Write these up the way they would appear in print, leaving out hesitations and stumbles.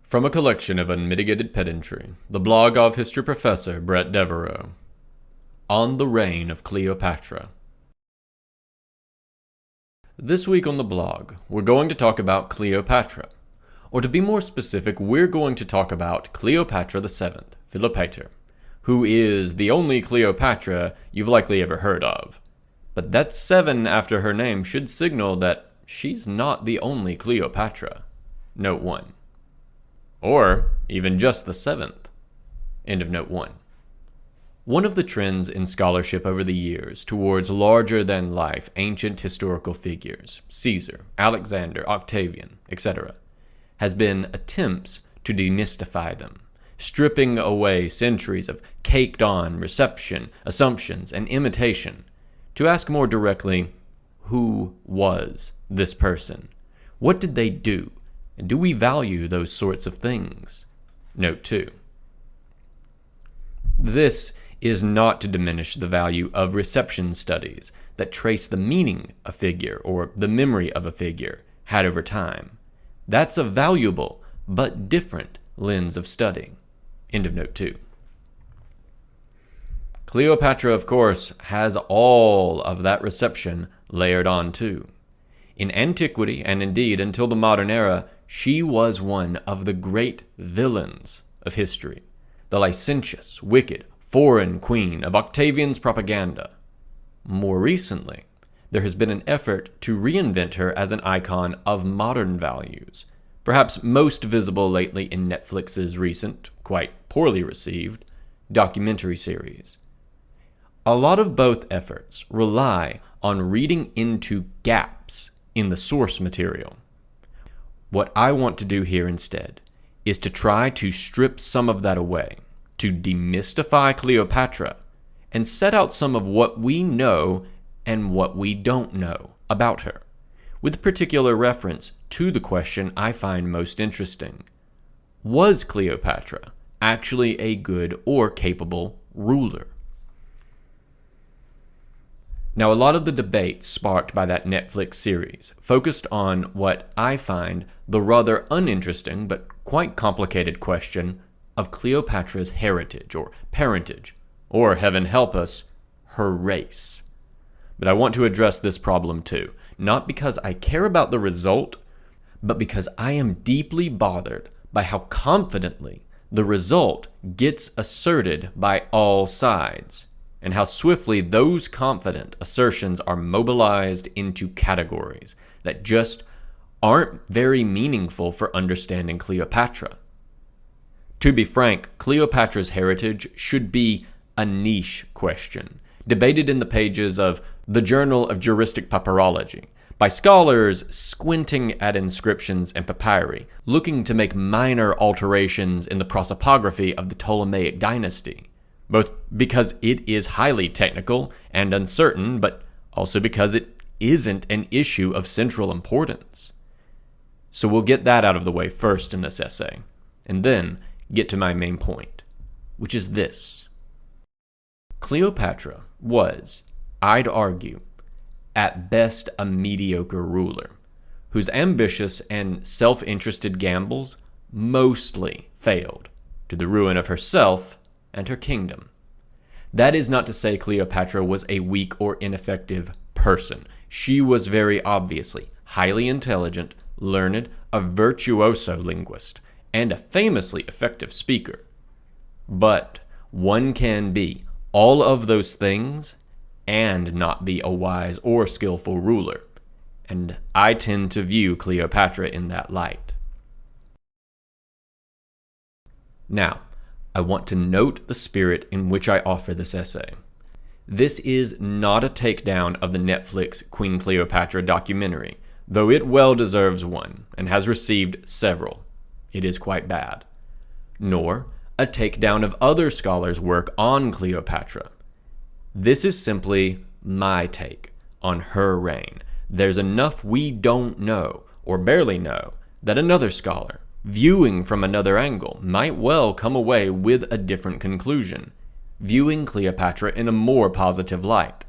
From a collection of unmitigated pedantry, the blog of history professor Bret on the Reign of Cleopatra. This week on the blog, we're going to talk about Cleopatra. Or to be more specific, we're going to talk about Cleopatra VII, Philopater, who is the only Cleopatra you've likely ever heard of. But that 7 after her name should signal that she's not the only Cleopatra. Note 1. Or even just the 7th. End of note 1. One of the trends in scholarship over the years towards larger-than-life ancient historical figures, Caesar, Alexander, Octavian, etc., has been attempts to demystify them, stripping away centuries of caked-on reception, assumptions, and imitation, to ask more directly, who was this person? What did they do? And do we value those sorts of things? Note 2. This is not to diminish the value of reception studies that trace the meaning a figure or the memory of a figure had over time. That's a valuable but different lens of study. End of note 2. Cleopatra, of course, has all of that reception layered on too. In antiquity, and indeed until the modern era, she was one of the great villains of history, the licentious, wicked, foreign queen of Octavian's propaganda. More recently, there has been an effort to reinvent her as an icon of modern values, perhaps most visible lately in Netflix's recent, quite poorly received, documentary series. A lot of both efforts rely on reading into gaps in the source material. What I want to do here instead is to try to strip some of that away, to demystify Cleopatra, and set out some of what we know and what we don't know about her, with particular reference to the question I find most interesting. Was Cleopatra actually a good or capable ruler? Now, a lot of the debates sparked by that Netflix series focused on what I find the rather uninteresting but quite complicated question of Cleopatra's heritage or parentage, or heaven help us, her race. But I want to address this problem too, not because I care about the result, but because I am deeply bothered by how confidently the result gets asserted by all sides, and how swiftly those confident assertions are mobilized into categories that just aren't very meaningful for understanding Cleopatra. To be frank, Cleopatra's heritage should be a niche question, debated in the pages of the Journal of Juristic Papyrology, by scholars squinting at inscriptions and papyri, looking to make minor alterations in the prosopography of the Ptolemaic dynasty, both because it is highly technical and uncertain, but also because it isn't an issue of central importance. So we'll get that out of the way first in this essay, and then get to my main point, which is this. Cleopatra was, I'd argue, at best a mediocre ruler, whose ambitious and self-interested gambles mostly failed, to the ruin of herself and her kingdom. That is not to say Cleopatra was a weak or ineffective person. She was very obviously highly intelligent, learned, a virtuoso linguist, and a famously effective speaker. But one can be all of those things and not be a wise or skillful ruler, and I tend to view Cleopatra in that light. Now, I want to note the spirit in which I offer this essay. This is not a takedown of the Netflix Queen Cleopatra documentary, though it well deserves one and has received several. It is quite bad. Nor a takedown of other scholars' work on Cleopatra. This is simply my take on her reign. There's enough we don't know, or barely know, that another scholar, viewing from another angle, might well come away with a different conclusion, viewing Cleopatra in a more positive light.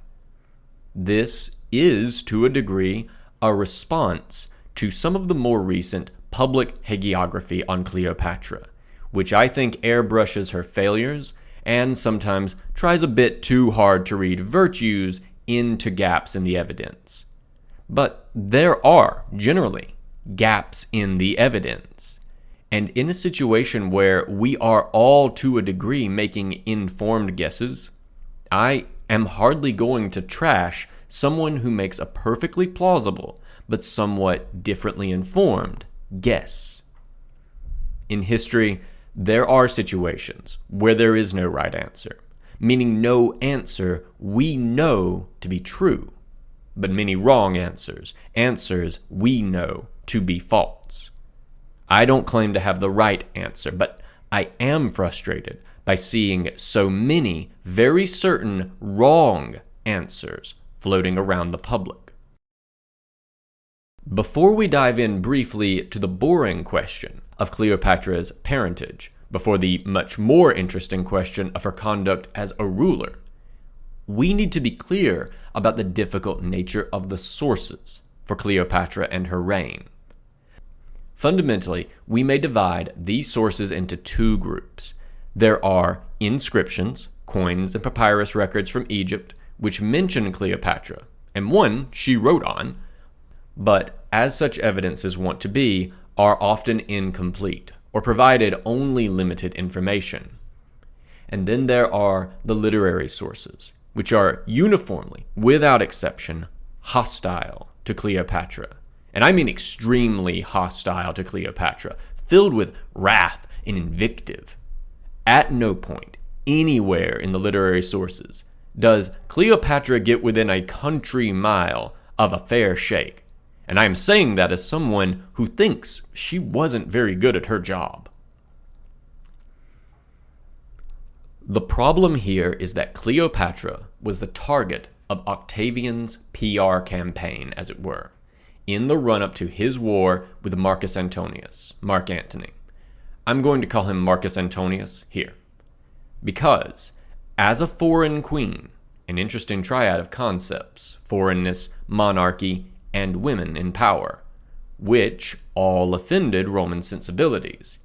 This is, to a degree, a response to some of the more recent public hagiography on Cleopatra, which I think airbrushes her failures and sometimes tries a bit too hard to read virtues into gaps in the evidence. But there are, generally, gaps in the evidence. And in a situation where we are all to a degree making informed guesses, I am hardly going to trash someone who makes a perfectly plausible but somewhat differently informed guess. In history, there are situations where there is no right answer, meaning no answer we know to be true, but many wrong answers, answers we know to be false. I don't claim to have the right answer, but I am frustrated by seeing so many very certain wrong answers floating around the public. Before we dive in briefly to the boring question of Cleopatra's parentage, before the much more interesting question of her conduct as a ruler, we need to be clear about the difficult nature of the sources for Cleopatra and her reign. Fundamentally, we may divide these sources into two groups. There are inscriptions, coins, and papyrus records from Egypt, which mention Cleopatra, and one she wrote on, but as such evidences want to be, are often incomplete, or provided only limited information. And then there are the literary sources, which are uniformly, without exception, hostile to Cleopatra. And I mean extremely hostile to Cleopatra, filled with wrath and invective. At no point, anywhere in the literary sources, does Cleopatra get within a country mile of a fair shake. And I am saying that as someone who thinks she wasn't very good at her job. The problem here is that Cleopatra was the target of Octavian's PR campaign, as it were, in the run-up to his war with Marcus Antonius, Mark Antony. I'm going to call him Marcus Antonius here, because as a foreign queen, an interesting triad of concepts, foreignness, monarchy, and women in power, which all offended Roman sensibilities,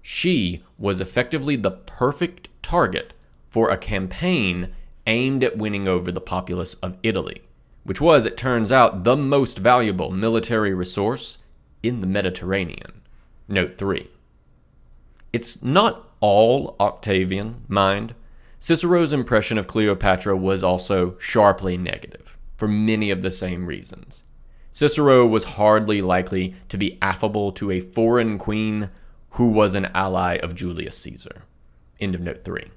she was effectively the perfect target for a campaign aimed at winning over the populace of Italy, which was, it turns out, the most valuable military resource in the Mediterranean. Note 3. It's not all Octavian, mind. Cicero's impression of Cleopatra was also sharply negative, for many of the same reasons. Cicero was hardly likely to be affable to a foreign queen who was an ally of Julius Caesar. End of note 3.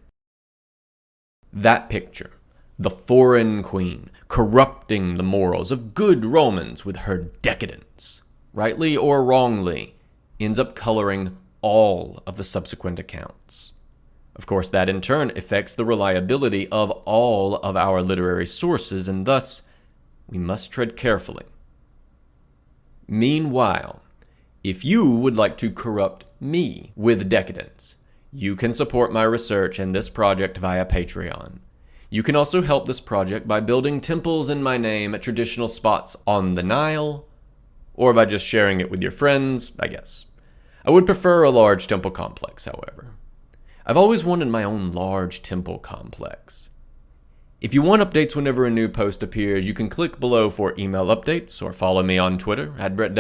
That picture, the foreign queen corrupting the morals of good Romans with her decadence, rightly or wrongly, ends up coloring all of the subsequent accounts. Of course, that in turn affects the reliability of all of our literary sources, and thus we must tread carefully. Meanwhile, if you would like to corrupt me with decadence, you can support my research and this project via Patreon. You can also help this project by building temples in my name at traditional spots on the Nile, or by just sharing it with your friends, I guess. I would prefer a large temple complex, however. I've always wanted my own large temple complex. If you want updates whenever a new post appears, you can click below for email updates, or follow me on Twitter at Bret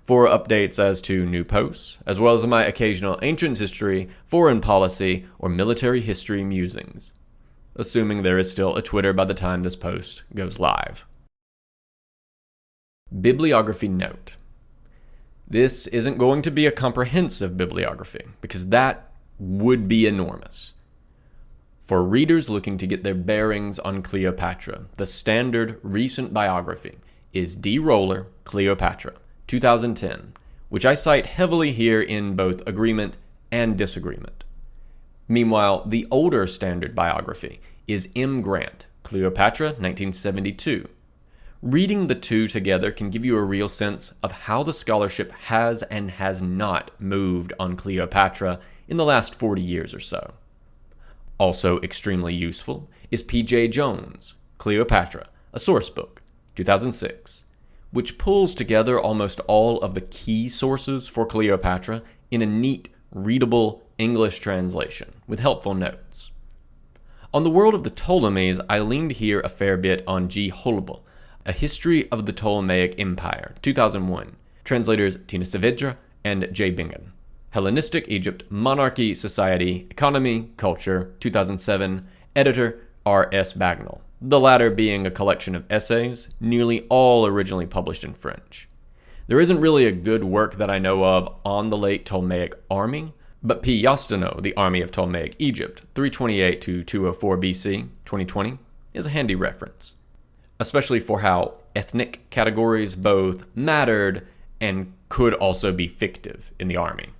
for updates as to new posts, as well as my occasional ancient history, foreign policy, or military history musings, assuming there is still a Twitter by the time this post goes live. Bibliography note. This isn't going to be a comprehensive bibliography, because that would be enormous. For readers looking to get their bearings on Cleopatra, the standard recent biography is D. Roller, Cleopatra, 2010, which I cite heavily here in both agreement and disagreement. Meanwhile, the older standard biography is M. Grant, Cleopatra, 1972. Reading the two together can give you a real sense of how the scholarship has and has not moved on Cleopatra in the last 40 years or so. Also extremely useful is P.J. Jones, Cleopatra, a source book, 2006, which pulls together almost all of the key sources for Cleopatra in a neat, readable English translation with helpful notes. On the world of the Ptolemies, I leaned here a fair bit on G. Holubel, A History of the Ptolemaic Empire, 2001, translators Tina Saavedra and J. Bingen. Hellenistic Egypt, Monarchy, Society, Economy, Culture, 2007, editor R. S. Bagnall, the latter being a collection of essays, nearly all originally published in French. There isn't really a good work that I know of on the late Ptolemaic army, but P. Yostano, The Army of Ptolemaic Egypt, 328 to 204 BC, 2020, is a handy reference, especially for how ethnic categories both mattered and could also be fictive in the army.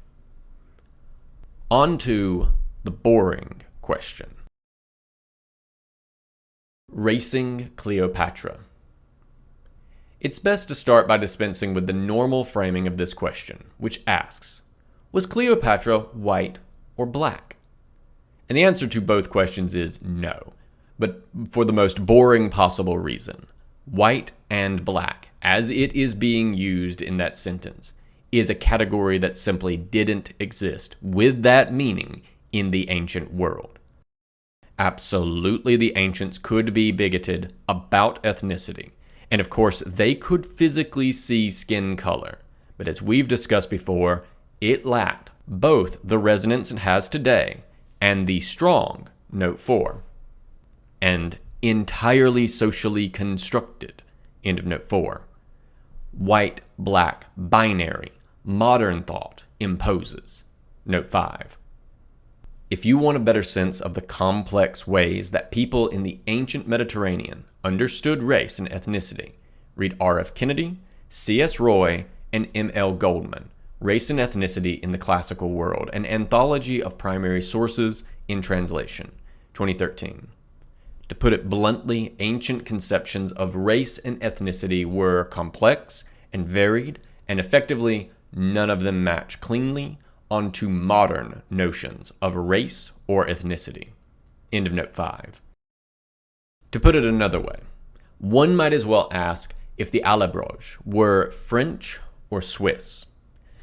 On to the boring question. Racing Cleopatra. It's best to start by dispensing with the normal framing of this question, which asks, was Cleopatra white or black? And the answer to both questions is no, but for the most boring possible reason. White and black, as it is being used in that sentence, is a category that simply didn't exist with that meaning in the ancient world. Absolutely, the ancients could be bigoted about ethnicity, and of course they could physically see skin color, but as we've discussed before, it lacked both the resonance it has today and the strong, note 4, and entirely socially constructed, end of note 4, white, black, binary, modern thought imposes, note 5. If you want a better sense of the complex ways that people in the ancient Mediterranean understood race and ethnicity, read R.F. Kennedy, C.S. Roy, and M.L. Goldman, Race and Ethnicity in the Classical World, an anthology of primary sources in translation, 2013. To put it bluntly, ancient conceptions of race and ethnicity were complex and varied, and effectively none of them match cleanly onto modern notions of race or ethnicity. End of note 5. To put it another way, one might as well ask if the Allobroges were French or Swiss.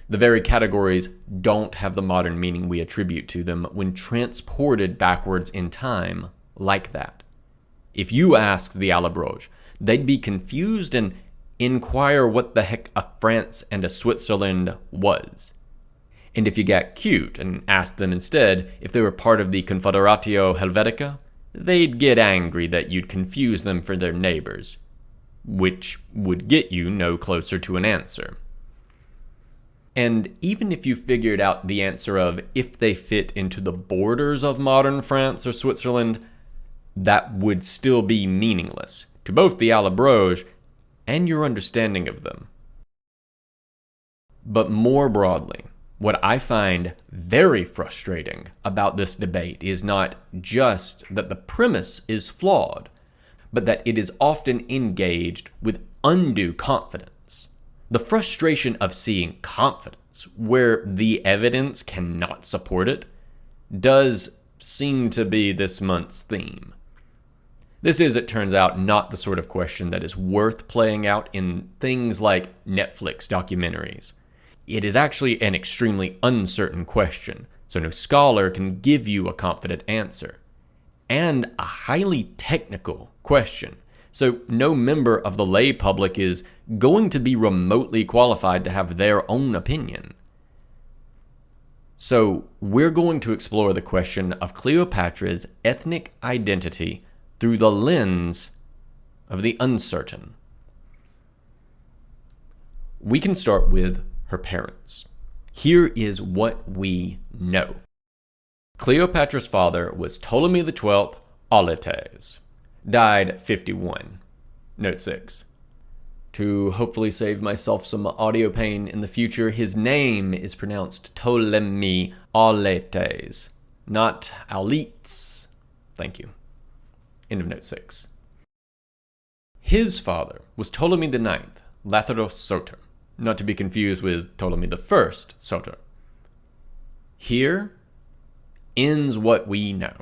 The very categories don't have the modern meaning we attribute to them when transported backwards in time like that. If you asked the Allobroges, they'd be confused and inquire what the heck a France and a Switzerland was. And if you got cute and asked them instead if they were part of the Confederatio Helvetica, they'd get angry that you'd confuse them for their neighbors, which would get you no closer to an answer. And even if you figured out the answer of if they fit into the borders of modern France or Switzerland, that would still be meaningless to both the Allobroges and your understanding of them. But more broadly, what I find very frustrating about this debate is not just that the premise is flawed, but that it is often engaged with undue confidence. The frustration of seeing confidence where the evidence cannot support it does seem to be this month's theme. This is, it turns out, not the sort of question that is worth playing out in things like Netflix documentaries. It is actually an extremely uncertain question, so no scholar can give you a confident answer. And a highly technical question, so no member of the lay public is going to be remotely qualified to have their own opinion. So we're going to explore the question of Cleopatra's ethnic identity through the lens of the uncertain. We can start with her parents. Here is what we know. Cleopatra's father was Ptolemy XII Auletes, died 51. Note 6. To hopefully save myself some audio pain in the future, his name is pronounced Ptolemy Auletes, not Auletes. Thank you. End of note 6. His father was Ptolemy IX Lathyrus Soter, not to be confused with Ptolemy I Soter. Here ends what we know.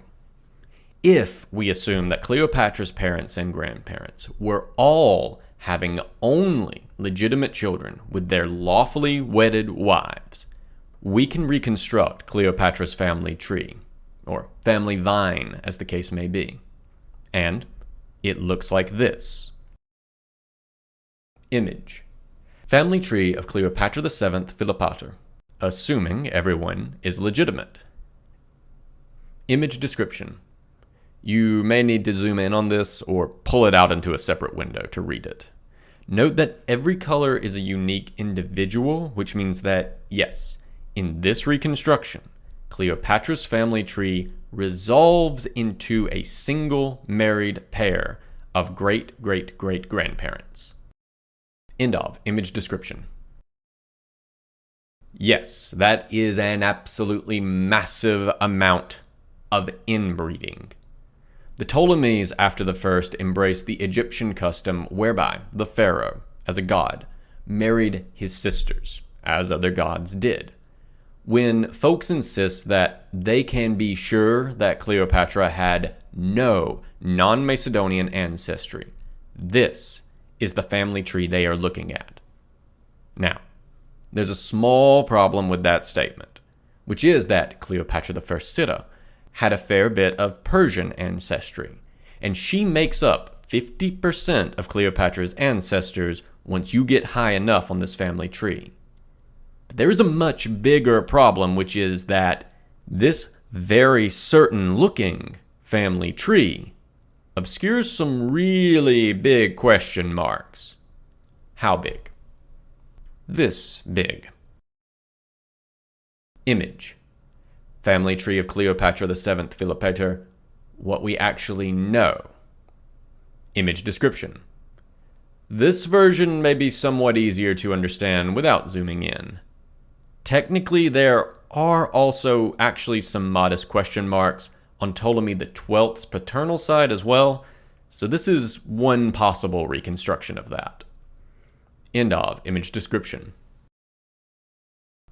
If we assume that Cleopatra's parents and grandparents were all having only legitimate children with their lawfully wedded wives, we can reconstruct Cleopatra's family tree, or family vine as the case may be. And it looks like this. Image. Family tree of Cleopatra VII Philopator, assuming everyone is legitimate. Image description. You may need to zoom in on this or pull it out into a separate window to read it. Note that every color is a unique individual, which means that, yes, in this reconstruction, Cleopatra's family tree resolves into a single married pair of great-great-great-grandparents. End of image description. Yes, that is an absolutely massive amount of inbreeding. The Ptolemies after the first embraced the Egyptian custom whereby the pharaoh, as a god, married his sisters, as other gods did. When folks insist that they can be sure that Cleopatra had no non-Macedonian ancestry, this is the family tree they are looking at. Now, there's a small problem with that statement, which is that Cleopatra I Sita had a fair bit of Persian ancestry, and she makes up 50% of Cleopatra's ancestors once you get high enough on this family tree. But there is a much bigger problem, which is that this very certain-looking family tree obscures some really big question marks. How big? This big. Image. Family tree of Cleopatra VII Philopator, what we actually know. Image description. This version may be somewhat easier to understand without zooming in. Technically, there are also actually some modest question marks on Ptolemy XII's paternal side as well, so this is one possible reconstruction of that. End of image description.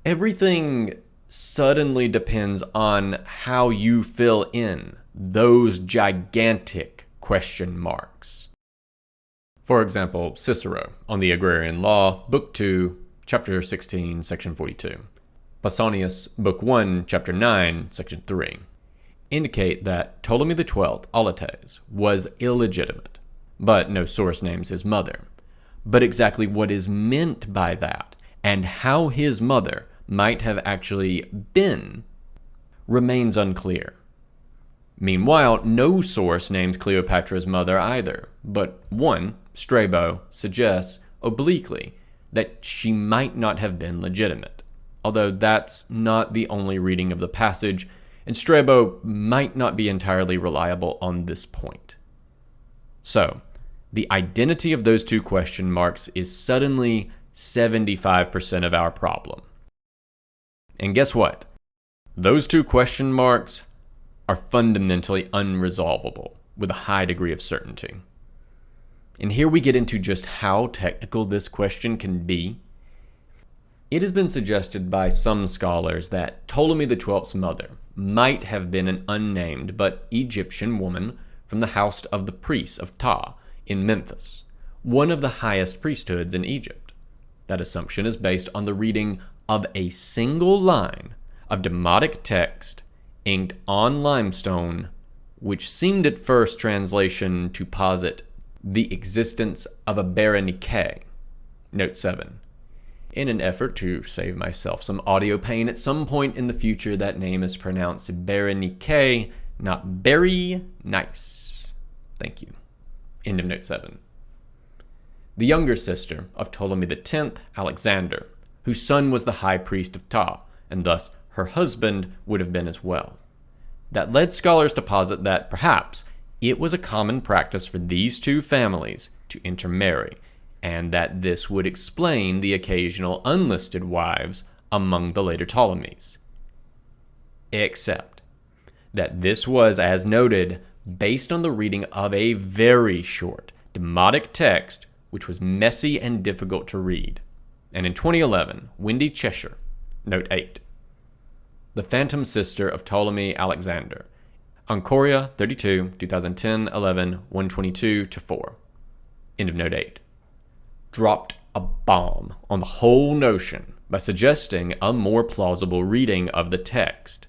Everything suddenly depends on how you fill in those gigantic question marks. For example, Cicero on the Agrarian Law, Book 2, Chapter 16, Section 42. Pausanias, Book 1, Chapter 9, Section 3. Indicate that Ptolemy XII, Auletes, was illegitimate, but no source names his mother. But exactly what is meant by that, and how his mother might have actually been, remains unclear. Meanwhile, no source names Cleopatra's mother either, but one, Strabo, suggests, obliquely, that she might not have been legitimate, although that's not the only reading of the passage, and Strabo might not be entirely reliable on this point. So, the identity of those two question marks is suddenly 75% of our problem. And guess what? Those two question marks are fundamentally unresolvable with a high degree of certainty. And here we get into just how technical this question can be. It has been suggested by some scholars that Ptolemy XII's mother might have been an unnamed but Egyptian woman from the house of the priests of Ptah in Memphis, one of the highest priesthoods in Egypt. That assumption is based on the reading of a single line of demotic text inked on limestone, which seemed at first translation to posit the existence of a Berenike. Note 7. In an effort to save myself some audio pain, at some point in the future that name is pronounced Berenike, not Berry Nice. Thank you. End of note 7. The younger sister of Ptolemy X, Alexander, whose son was the high priest of Ptah, and thus her husband would have been as well. That led scholars to posit that perhaps it was a common practice for these two families to intermarry, and that this would explain the occasional unlisted wives among the later Ptolemies. Except that this was, as noted, based on the reading of a very short demotic text which was messy and difficult to read. And in 2011, Wendy Cheshire, note 8. The Phantom Sister of Ptolemy Alexander, Ancoria 32, 2010, 11, 122-4. End of note 8. dropped a bomb on the whole notion by suggesting a more plausible reading of the text.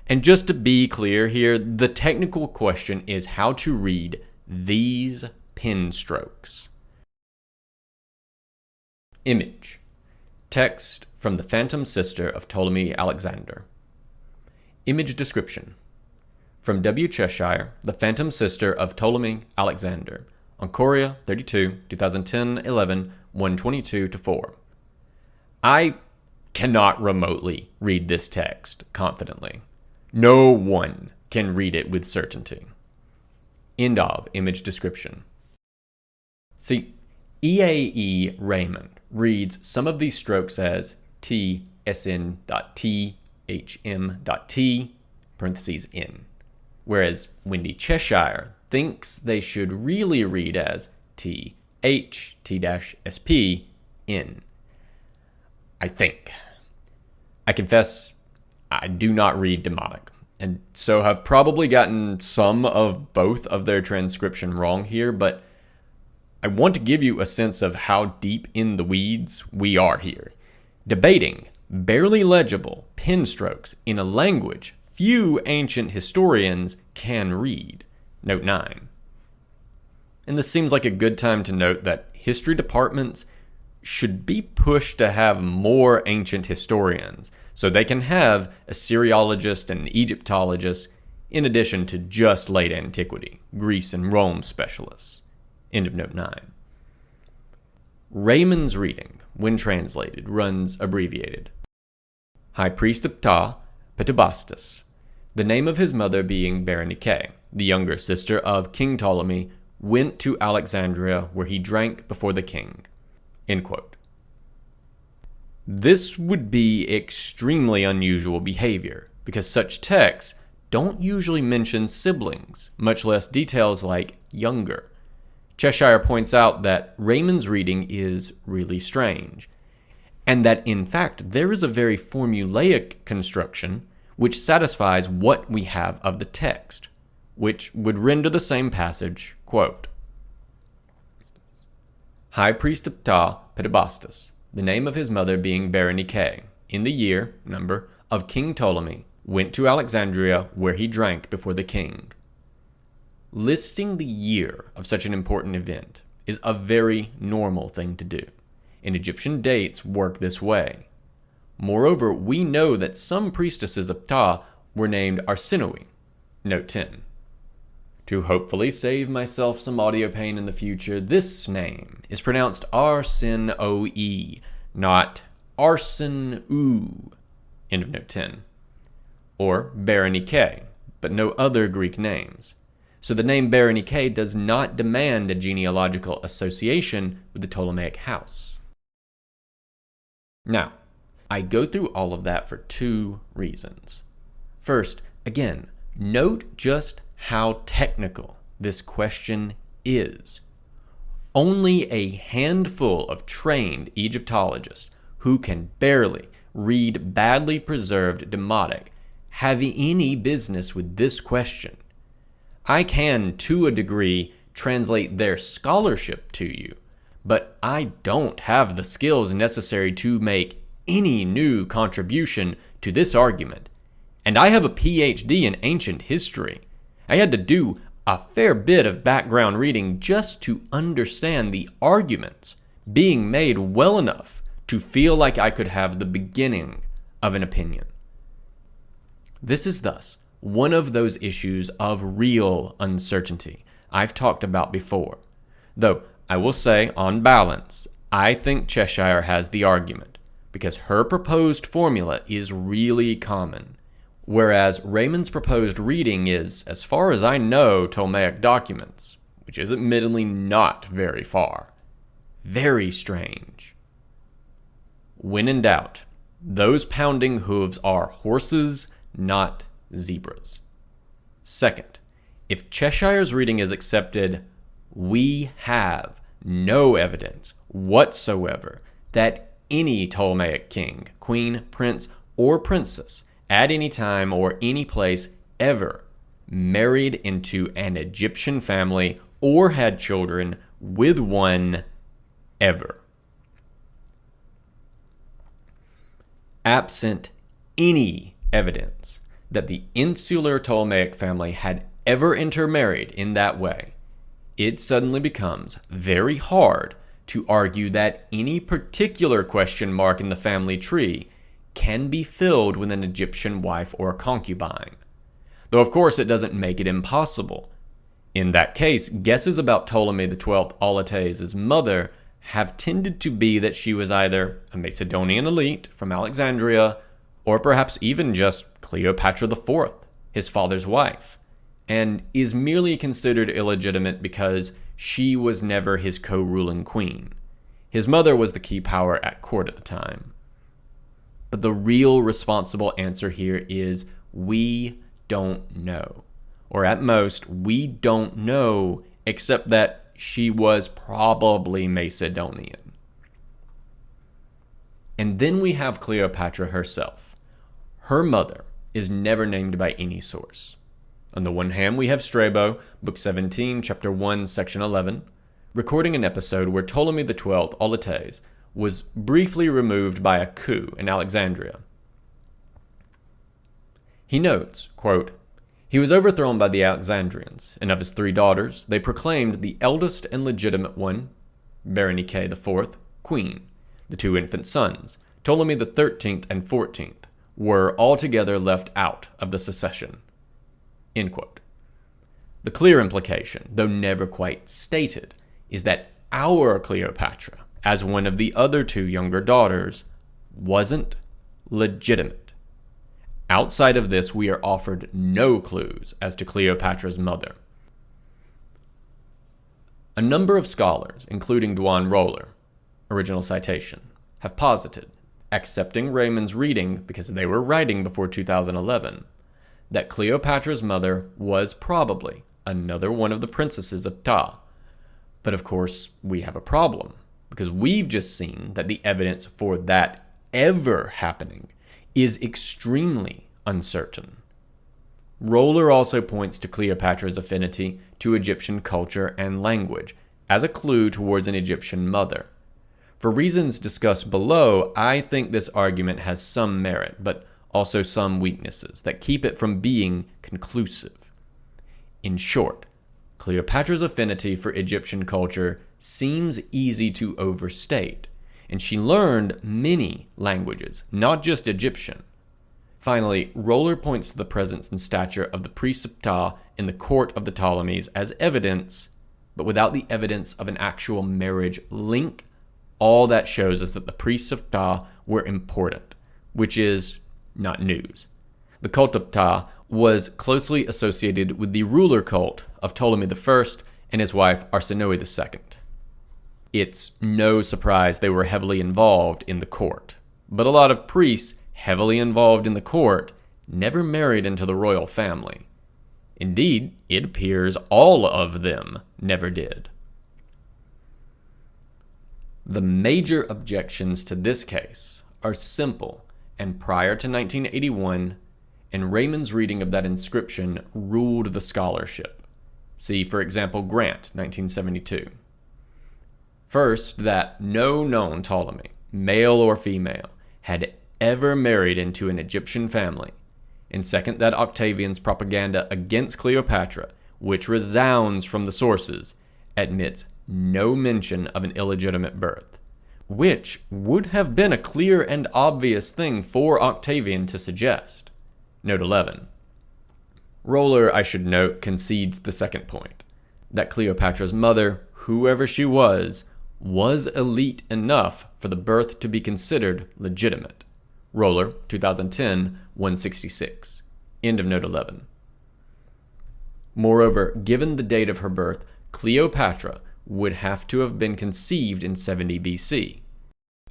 And just to be clear here, the technical question is how to read these pen strokes. Image. Text from the Phantom Sister of Ptolemy Alexander. Image description. From W. Cheshire, the Phantom Sister of Ptolemy Alexander, on Courier 32, 2010-11, 122-4. I cannot remotely read this text confidently. No one can read it with certainty. End of image description. See, EAE Raymond reads some of these strokes as TSN.THM.T parentheses N, whereas Wendy Cheshire thinks they should really read as TH-T-SP N. I think. I confess I do not read Demotic, and so have probably gotten some of both of their transcription wrong here, but I want to give you a sense of how deep in the weeds we are here, debating barely legible pen strokes in a language few ancient historians can read. Note 9. And this seems like a good time to note that history departments should be pushed to have more ancient historians, so they can have Assyriologists and Egyptologists in addition to just late antiquity, Greece and Rome specialists. End of note 9. Raymond's reading, when translated, runs abbreviated. High Priest of Ptah, Petubastus, the name of his mother being Berenike, the younger sister of King Ptolemy, went to Alexandria where he drank before the king. End quote. This would be extremely unusual behavior, because such texts don't usually mention siblings, much less details like younger. Cheshire points out that Raymond's reading is really strange, and that in fact there is a very formulaic construction which satisfies what we have of the text, which would render the same passage, quote, High Priest of Ptah, Petubastus, the name of his mother being Berenike, in the year, number, of King Ptolemy, went to Alexandria where he drank before the king. Listing the year of such an important event is a very normal thing to do, and Egyptian dates work this way. Moreover, we know that some priestesses of Ptah were named Arsinoe, note 10. To hopefully save myself some audio pain in the future, this name is pronounced Arsinoe, not Arsinoe, end of note 10, or Berenike, but no other Greek names. So the name Berenike does not demand a genealogical association with the Ptolemaic house. Now, I go through all of that for two reasons. First, again, note just how technical this question is. Only a handful of trained Egyptologists who can barely read badly preserved Demotic have any business with this question. I can, to a degree, translate their scholarship to you, but I don't have the skills necessary to make any new contribution to this argument. And I have a PhD in ancient history. I had to do a fair bit of background reading just to understand the arguments being made well enough to feel like I could have the beginning of an opinion. This is thus one of those issues of real uncertainty I've talked about before. Though I will say, on balance, I think Cheshire has the argument, because her proposed formula is really common, whereas Raymond's proposed reading is, as far as I know, Ptolemaic documents, which is admittedly not very far. Very strange. When in doubt, those pounding hooves are horses, not zebras. Second, if Cheshire's reading is accepted, we have no evidence whatsoever that any Ptolemaic king, queen, prince, or princess at any time or any place ever married into an Egyptian family or had children with one ever. Absent any evidence that the insular Ptolemaic family had ever intermarried in that way, it suddenly becomes very hard to argue that any particular question mark in the family tree can be filled with an Egyptian wife or concubine. Though of course it doesn't make it impossible. In that case, guesses about Ptolemy XII Auletes' mother have tended to be that she was either a Macedonian elite from Alexandria, or perhaps even just Cleopatra IV, his father's wife, and is merely considered illegitimate because she was never his co-ruling queen. His mother was the key power at court at the time. But the real responsible answer here is we don't know. Or at most, we don't know except that she was probably Macedonian. And then we have Cleopatra herself. Her mother is never named by any source. On the one hand, we have Strabo, Book 17, Chapter 1, Section 11, recording an episode where Ptolemy XII Auletes was briefly removed by a coup in Alexandria. He notes, quote, "He was overthrown by the Alexandrians, and of his 3 daughters, they proclaimed the eldest and legitimate one, Berenike IV, queen. The 2 infant sons, Ptolemy the 13th and 14th, were altogether left out of the succession." End quote. The clear implication, though never quite stated, is that our Cleopatra, as one of the other 2 younger daughters, wasn't legitimate. Outside of this, we are offered no clues as to Cleopatra's mother. A number of scholars, including Duane Roller, original citation, have posited, accepting Raymond's reading because they were writing before 2011, that Cleopatra's mother was probably another one of the princesses of Ptah. But of course, we have a problem, because we've just seen that the evidence for that ever happening is extremely uncertain. Roller also points to Cleopatra's affinity to Egyptian culture and language as a clue towards an Egyptian mother. For reasons discussed below, I think this argument has some merit, but also some weaknesses that keep it from being conclusive. In short, Cleopatra's affinity for Egyptian culture seems easy to overstate, and she learned many languages, not just Egyptian. Finally, Roller points to the presence and stature of the priests of Ptah in the court of the Ptolemies as evidence, but without the evidence of an actual marriage link. All that shows us that the priests of Ptah were important, which is not news. The cult of Ptah was closely associated with the ruler cult of Ptolemy I and his wife Arsinoe II. It's no surprise they were heavily involved in the court, but a lot of priests heavily involved in the court never married into the royal family. Indeed, it appears all of them never did. The major objections to this case are simple, and prior to 1981, and Raymond's reading of that inscription ruled the scholarship. See, for example, Grant, 1972. First, that no known Ptolemy, male or female, had ever married into an Egyptian family. And second, that Octavian's propaganda against Cleopatra, which resounds from the sources, admits no mention of an illegitimate birth, which would have been a clear and obvious thing for Octavian to suggest. Note 11. Roller, I should note, concedes the second point, that Cleopatra's mother, whoever she was elite enough for the birth to be considered legitimate. Roller, 2010, 166. End of note 11. Moreover, given the date of her birth, Cleopatra would have to have been conceived in 70 BC.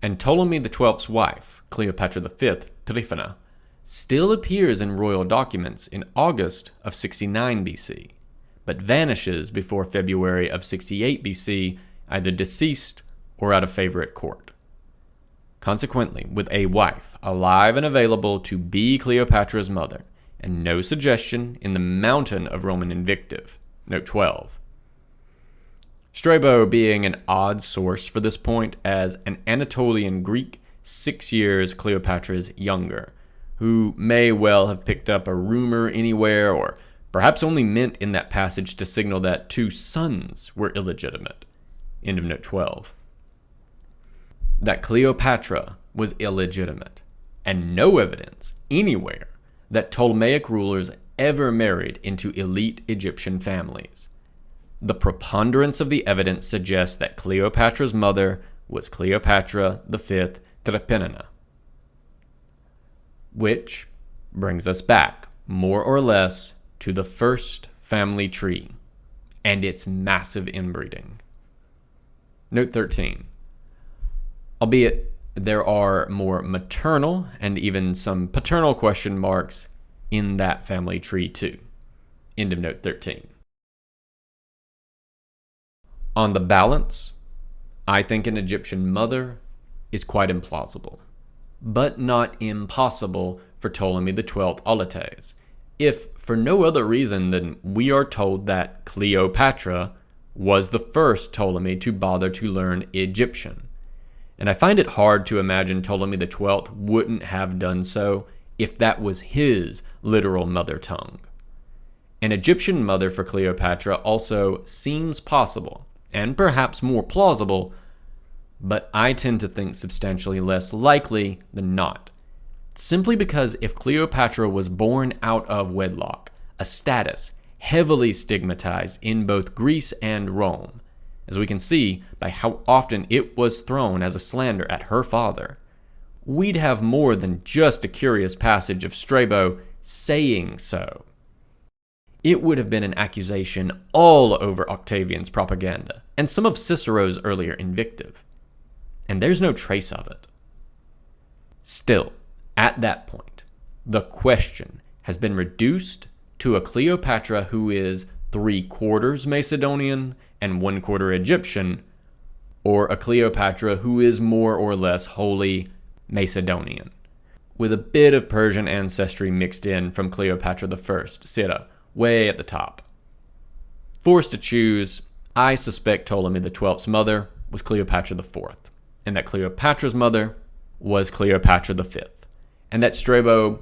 And Ptolemy XII's wife, Cleopatra V, Tryphena, still appears in royal documents in August of 69 BC, but vanishes before February of 68 BC, either deceased or out of favor at court. Consequently, with a wife alive and available to be Cleopatra's mother, and no suggestion in the mountain of Roman invective, note 12. Strabo being an odd source for this point as an Anatolian Greek 6 years Cleopatra's younger, who may well have picked up a rumor anywhere or perhaps only meant in that passage to signal that 2 sons were illegitimate. End of note 12. That Cleopatra was illegitimate, and no evidence anywhere that Ptolemaic rulers ever married into elite Egyptian families. The preponderance of the evidence suggests that Cleopatra's mother was Cleopatra V Tryphaena. Which brings us back, more or less, to the first family tree and its massive inbreeding. Note 13. Albeit there are more maternal and even some paternal question marks in that family tree too. End of note 13. On the balance, I think an Egyptian mother is quite implausible, but not impossible for Ptolemy XII Auletes, if for no other reason than we are told that Cleopatra was the first Ptolemy to bother to learn Egyptian. And I find it hard to imagine Ptolemy XII wouldn't have done so if that was his literal mother tongue. An Egyptian mother for Cleopatra also seems possible, and perhaps more plausible, but I tend to think substantially less likely than not. Simply because if Cleopatra was born out of wedlock, a status heavily stigmatized in both Greece and Rome, as we can see by how often it was thrown as a slander at her father, we'd have more than just a curious passage of Strabo saying so. It would have been an accusation all over Octavian's propaganda, and some of Cicero's earlier invective. And there's no trace of it. Still, at that point, the question has been reduced to a Cleopatra who is 3/4 Macedonian and 1/4 Egyptian, or a Cleopatra who is more or less wholly Macedonian, with a bit of Persian ancestry mixed in from Cleopatra I, Sira, way at the top. Forced to choose, I suspect Ptolemy XII's mother was Cleopatra IV, and that Cleopatra's mother was Cleopatra V, and that Strabo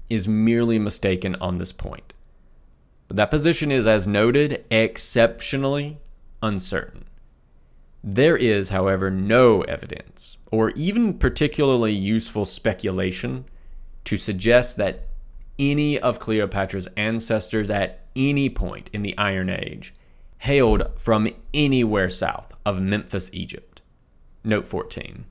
is merely mistaken on this point. But that position is, as noted, exceptionally uncertain. There is, however, no evidence, or even particularly useful speculation, to suggest that any of Cleopatra's ancestors at any point in the Iron Age hailed from anywhere south of Memphis, Egypt. Note 14.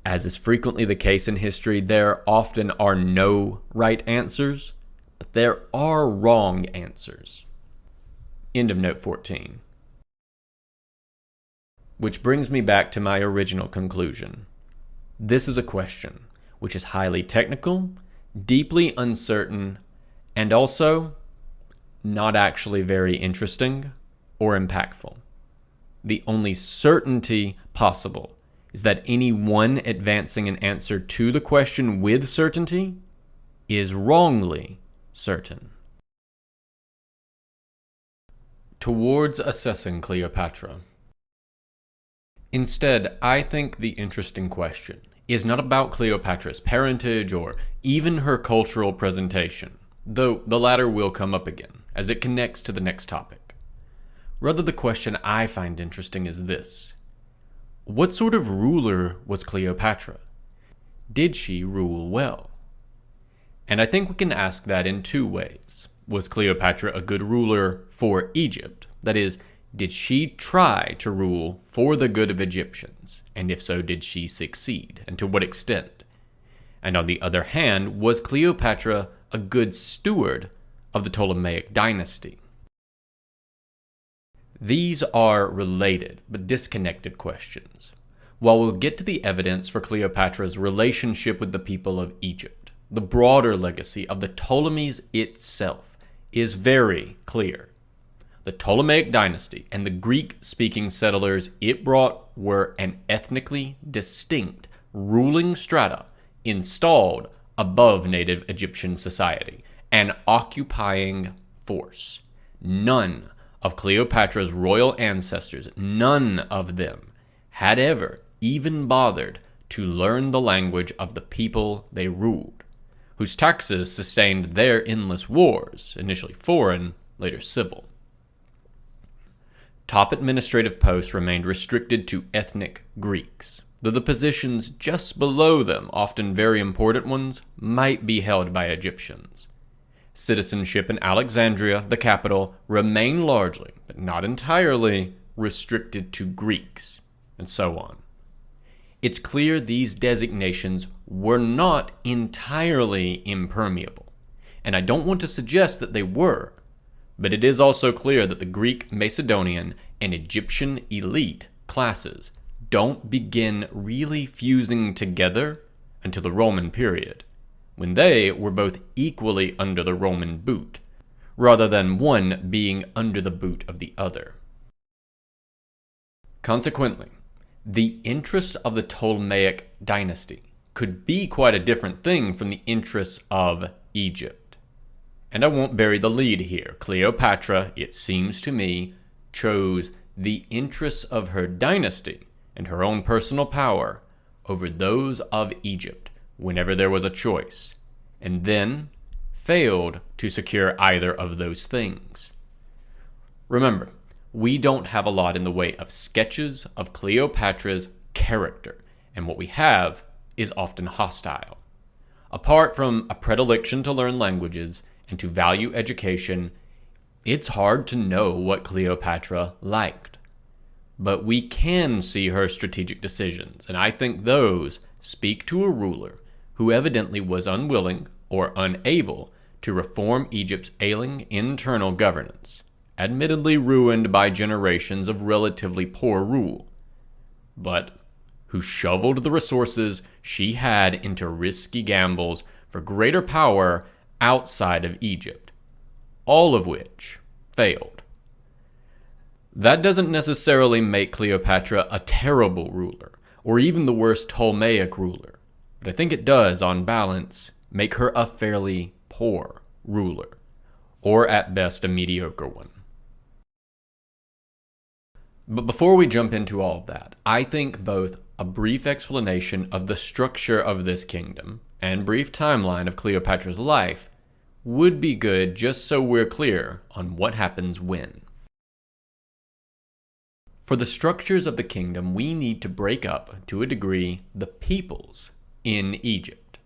As is frequently the case in history, there often are no right answers, but there are wrong answers. End of note 14. Which brings me back to my original conclusion. This is a question which is highly technical, deeply uncertain, and also not actually very interesting or impactful. The only certainty possible is that anyone advancing an answer to the question with certainty is wrongly certain. Towards assessing Cleopatra. Instead, I think the interesting question is not about Cleopatra's parentage or even her cultural presentation, though the latter will come up again as it connects to the next topic. Rather, the question I find interesting is this: what sort of ruler was Cleopatra? Did she rule well? And I think we can ask that in two ways. Was Cleopatra a good ruler for Egypt? That is, did she try to rule for the good of Egyptians? And if so, did she succeed? And to what extent? And on the other hand, was Cleopatra a good steward of the Ptolemaic dynasty? These are related but disconnected questions. While we'll get to the evidence for Cleopatra's relationship with the people of Egypt, the broader legacy of the Ptolemies itself is very clear. The Ptolemaic dynasty and the Greek-speaking settlers it brought were an ethnically distinct ruling strata installed above native Egyptian society, an occupying force. None of Cleopatra's royal ancestors, none of them had ever even bothered to learn the language of the people they ruled, whose taxes sustained their endless wars, initially foreign, later civil. Top administrative posts remained restricted to ethnic Greeks, though the positions just below them, often very important ones, might be held by Egyptians. Citizenship in Alexandria, the capital, remained largely, but not entirely, restricted to Greeks, and so on. It's clear these designations were not entirely impermeable, and I don't want to suggest that they were, but it is also clear that the Greek, Macedonian, and Egyptian elite classes don't begin really fusing together until the Roman period, when they were both equally under the Roman boot, rather than one being under the boot of the other. Consequently, the interests of the Ptolemaic dynasty could be quite a different thing from the interests of Egypt. And I won't bury the lead here. Cleopatra, it seems to me, chose the interests of her dynasty and her own personal power over those of Egypt whenever there was a choice, and then failed to secure either of those things. Remember, we don't have a lot in the way of sketches of Cleopatra's character, and what we have is often hostile. Apart from a predilection to learn languages and to value education, it's hard to know what Cleopatra liked. But we can see her strategic decisions, and I think those speak to a ruler who evidently was unwilling or unable to reform Egypt's ailing internal governance, admittedly ruined by generations of relatively poor rule, but who shoveled the resources she had into risky gambles for greater power outside of Egypt, all of which failed. That doesn't necessarily make Cleopatra a terrible ruler, or even the worst Ptolemaic ruler, but I think it does, on balance, make her a fairly poor ruler, or at best a mediocre one. But before we jump into all of that, I think both a brief explanation of the structure of this kingdom and brief timeline of Cleopatra's life would be good, just so we're clear on what happens when. For the structures of the kingdom, we need to break up, to a degree, the peoples in Egypt.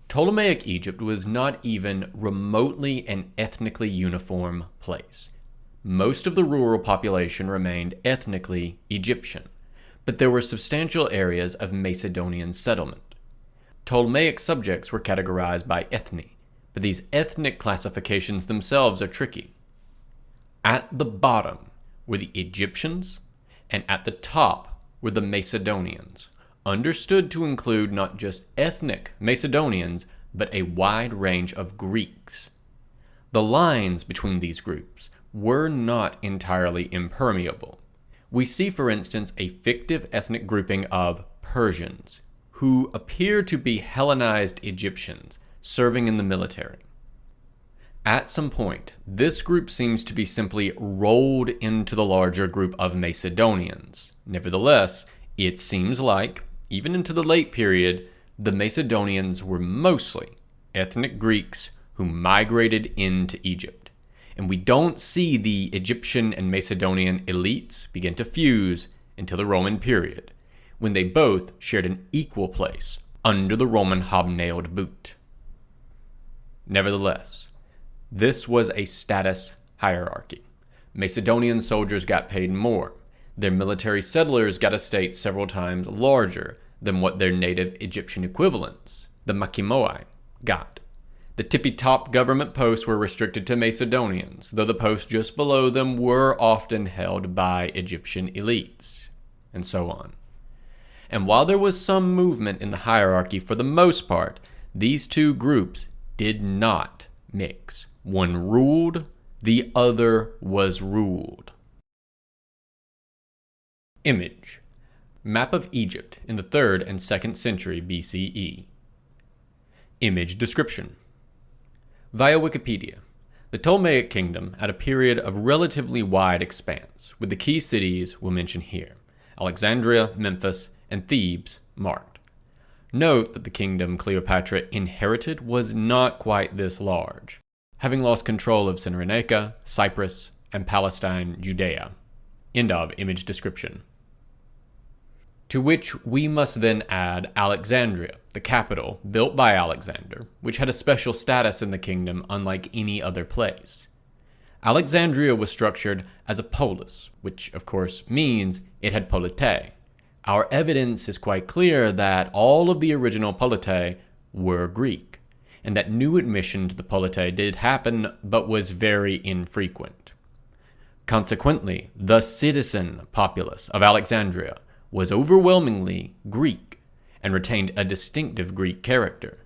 Ptolemaic Egypt was not even remotely an ethnically uniform place. Most of the rural population remained ethnically Egyptian, but there were substantial areas of Macedonian settlement. Ptolemaic subjects were categorized by ethne, but these ethnic classifications themselves are tricky. At the bottom were the Egyptians, and at the top were the Macedonians, understood to include not just ethnic Macedonians, but a wide range of Greeks. The lines between these groups were not entirely impermeable. We see, for instance, a fictive ethnic grouping of Persians, who appear to be Hellenized Egyptians serving in the military. At some point, this group seems to be simply rolled into the larger group of Macedonians. Nevertheless, it seems like, even into the late period, the Macedonians were mostly ethnic Greeks who migrated into Egypt. And we don't see the Egyptian and Macedonian elites begin to fuse until the Roman period, when they both shared an equal place under the Roman hobnailed boot. Nevertheless, this was a status hierarchy. Macedonian soldiers got paid more. Their military settlers got estates several times larger than what their native Egyptian equivalents, the Makimoi, got. The tippy-top government posts were restricted to Macedonians, though the posts just below them were often held by Egyptian elites, and so on. And while there was some movement in the hierarchy, for the most part, these two groups did not mix. One ruled, the other was ruled. Image. Map of Egypt in the 3rd and 2nd century BCE. Image description. Via Wikipedia, The Ptolemaic kingdom had a period of relatively wide expanse, with the key cities we'll mention here: Alexandria, Memphis, and Thebes marked. Note that the kingdom Cleopatra inherited was not quite this large, having lost control of Cyrenaica, Cyprus, and Palestine, Judea. End of image description. To which we must then add Alexandria, the capital, built by Alexander, which had a special status in the kingdom unlike any other place. Alexandria was structured as a polis, which of course means it had politei. Our evidence is quite clear that all of the original politei were Greek, and that new admission to the politei did happen but was very infrequent. Consequently, the citizen populace of Alexandria was overwhelmingly Greek and retained a distinctive Greek character.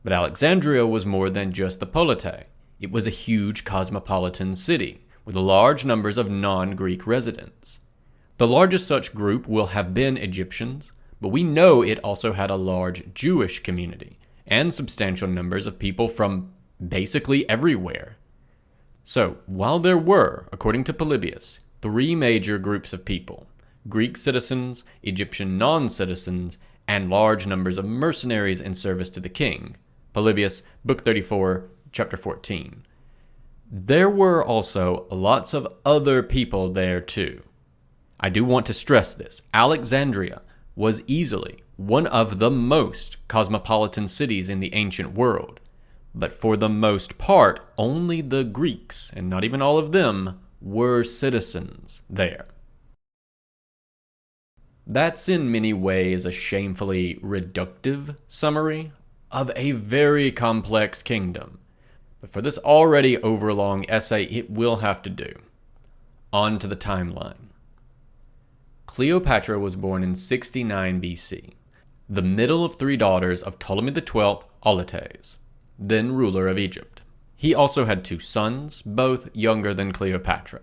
But Alexandria was more than just the politei. It was a huge cosmopolitan city with large numbers of non-Greek residents. The largest such group will have been Egyptians, but we know it also had a large Jewish community and substantial numbers of people from basically everywhere. So, while there were, according to Polybius, 3 major groups of people: Greek citizens, Egyptian non-citizens, and large numbers of mercenaries in service to the king, Polybius, Book 34, Chapter 14, there were also lots of other people there too. I do want to stress this: Alexandria was easily one of the most cosmopolitan cities in the ancient world, but for the most part, only the Greeks, and not even all of them, were citizens there. That's in many ways a shamefully reductive summary of a very complex kingdom, but for this already overlong essay, it will have to do. On to the timeline. Cleopatra was born in 69 BC, the middle of 3 daughters of Ptolemy XII Auletes, then ruler of Egypt. He also had 2 sons, both younger than Cleopatra.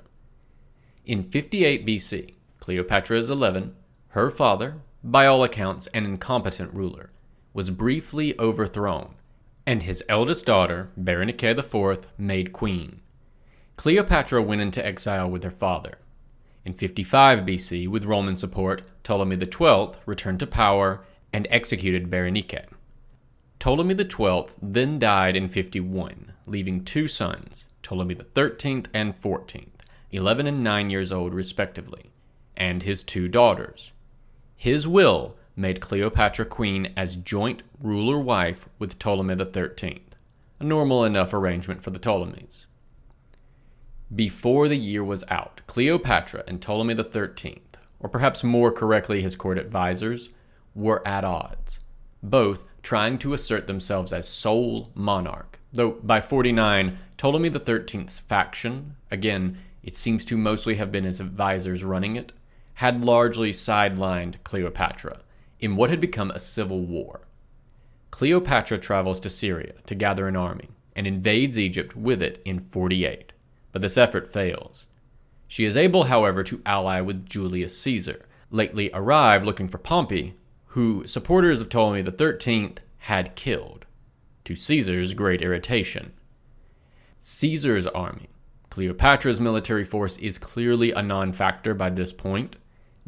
In 58 BC, Cleopatra is 11, her father, by all accounts an incompetent ruler, was briefly overthrown, and his eldest daughter, Berenike IV, made queen. Cleopatra went into exile with her father. In 55 BC, with Roman support, Ptolemy XII returned to power and executed Berenike. Ptolemy XII then died in 51, leaving 2 sons, Ptolemy XIII and XIV, 11 and 9 years old respectively, and his 2 daughters. His will made Cleopatra queen as joint ruler-wife with Ptolemy XIII, a normal enough arrangement for the Ptolemies. Before the year was out, Cleopatra and Ptolemy XIII, or perhaps more correctly his court advisors, were at odds, both trying to assert themselves as sole monarch, though by 49, Ptolemy XIII's faction, again, it seems to mostly have been his advisors running it, had largely sidelined Cleopatra in what had become a civil war. Cleopatra travels to Syria to gather an army and invades Egypt with it in 48. But this effort fails. She is able, however, to ally with Julius Caesar, lately arrived looking for Pompey, who supporters of Ptolemy XIII had killed, to Caesar's great irritation. Caesar's army, Cleopatra's military force, is clearly a non-factor by this point,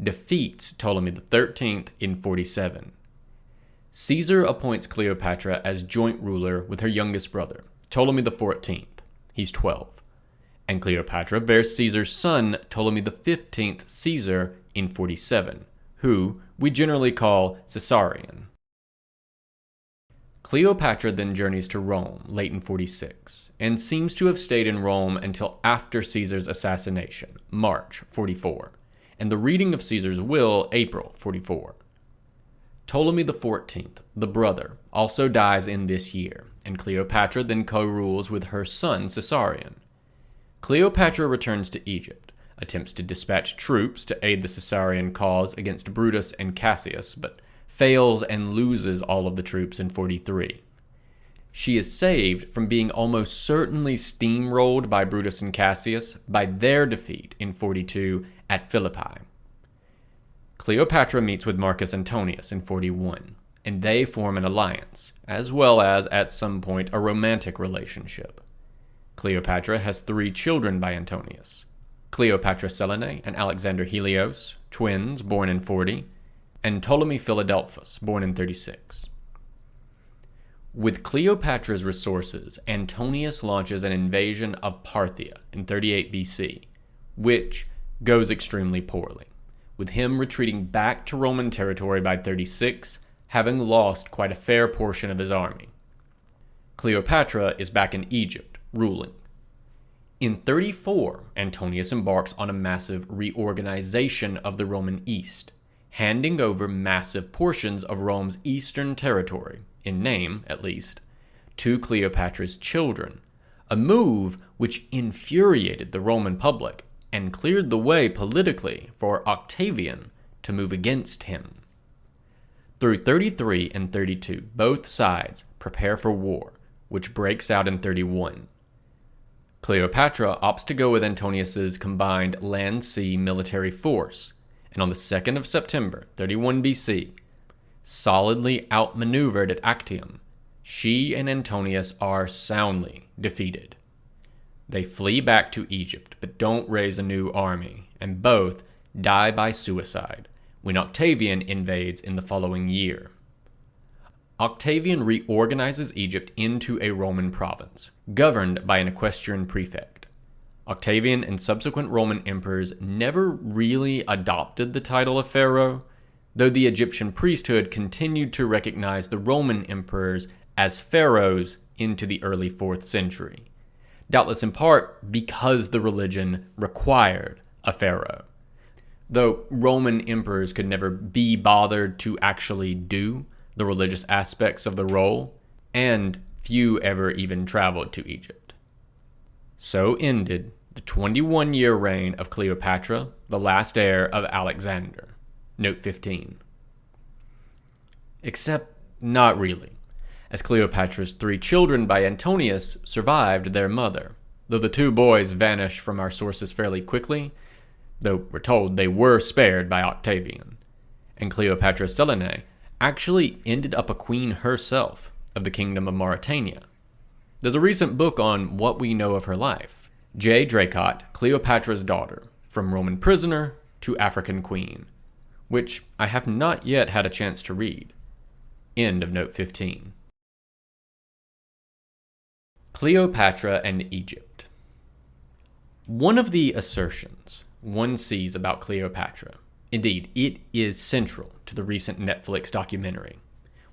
defeats Ptolemy XIII in 47. Caesar appoints Cleopatra as joint ruler with her youngest brother, Ptolemy XIV. He's 12. And Cleopatra bears Caesar's son, Ptolemy XV Caesar, in 47, who we generally call Caesarion. Cleopatra then journeys to Rome late in 46, and seems to have stayed in Rome until after Caesar's assassination, March 44, and the reading of Caesar's will, April 44. Ptolemy XIV, the brother, also dies in this year, and Cleopatra then co-rules with her son Caesarion. Cleopatra returns to Egypt, attempts to dispatch troops to aid the Caesarian cause against Brutus and Cassius, but fails and loses all of the troops in 43. She is saved from being almost certainly steamrolled by Brutus and Cassius by their defeat in 42 at Philippi. Cleopatra meets with Marcus Antonius in 41, and they form an alliance, as well as, at some point, a romantic relationship. Cleopatra has 3 children by Antonius: Cleopatra Selene and Alexander Helios, twins born in 40, and Ptolemy Philadelphus, born in 36. With Cleopatra's resources, Antonius launches an invasion of Parthia in 38 BC, which goes extremely poorly, with him retreating back to Roman territory by 36, having lost quite a fair portion of his army. Cleopatra is back in Egypt, ruling. In 34, Antonius embarks on a massive reorganization of the Roman East, handing over massive portions of Rome's eastern territory, in name at least, to Cleopatra's children, a move which infuriated the Roman public and cleared the way politically for Octavian to move against him. Through 33 and 32, both sides prepare for war, which breaks out in 31. Cleopatra opts to go with Antonius's combined land-sea military force, and on the 2nd of September, 31 BC, solidly outmaneuvered at Actium, she and Antonius are soundly defeated. They flee back to Egypt, but don't raise a new army, and both die by suicide when Octavian invades in the following year. Octavian reorganizes Egypt into a Roman province, governed by an equestrian prefect. Octavian and subsequent Roman emperors never really adopted the title of pharaoh, though the Egyptian priesthood continued to recognize the Roman emperors as pharaohs into the early 4th century, doubtless in part because the religion required a pharaoh. Though Roman emperors could never be bothered to actually do the religious aspects of the role, and few ever even traveled to Egypt. So ended the 21-year reign of Cleopatra, the last heir of Alexander. Note 15. Except not really, as Cleopatra's 3 children by Antonius survived their mother, though the 2 boys vanish from our sources fairly quickly, though we're told they were spared by Octavian, and Cleopatra Selene actually ended up a queen herself of the Kingdom of Mauritania. There's a recent book on what we know of her life, J. Draycott, Cleopatra's Daughter, From Roman Prisoner to African Queen, which I have not yet had a chance to read. End of note 15. Cleopatra and Egypt. One of the assertions one sees about Cleopatra, indeed, it is central to the recent Netflix documentary,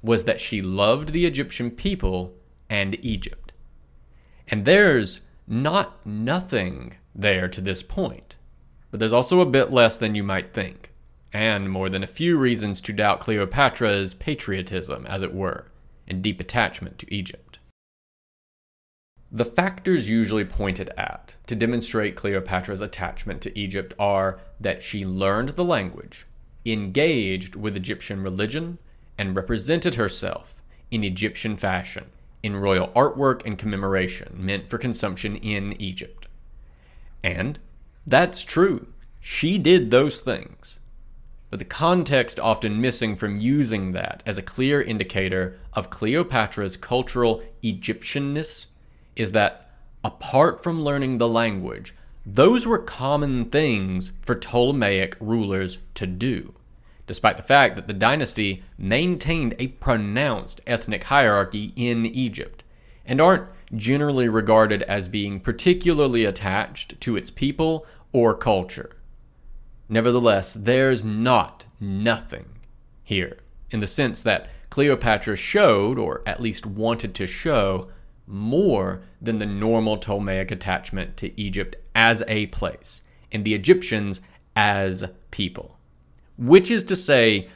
was that she loved the Egyptian people and Egypt. And there's not nothing there to this point, but there's also a bit less than you might think, and more than a few reasons to doubt Cleopatra's patriotism, as it were, and deep attachment to Egypt. The factors usually pointed at to demonstrate Cleopatra's attachment to Egypt are that she learned the language, engaged with Egyptian religion, and represented herself in Egyptian fashion in royal artwork and commemoration meant for consumption in Egypt. And that's true. She did those things. But the context often missing from using that as a clear indicator of Cleopatra's cultural Egyptianness is that, apart from learning the language, those were common things for Ptolemaic rulers to do, despite the fact that the dynasty maintained a pronounced ethnic hierarchy in Egypt, and aren't generally regarded as being particularly attached to its people or culture. Nevertheless, there's nothing here, in the sense that Cleopatra showed, or at least wanted to show, more than the normal Ptolemaic attachment to Egypt as a place, and the Egyptians as people, which is to say,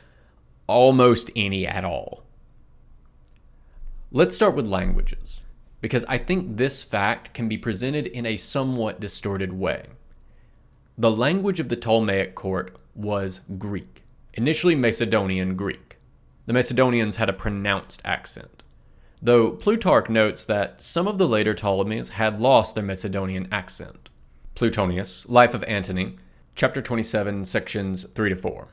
almost any at all. Let's start with languages, because I think this fact can be presented in a somewhat distorted way. The language of the Ptolemaic court was Greek, initially Macedonian Greek. The Macedonians had a pronounced accent, though Plutarch notes that some of the later Ptolemies had lost their Macedonian accent. Plutonius, Life of Antony, chapter 27, sections 3-4.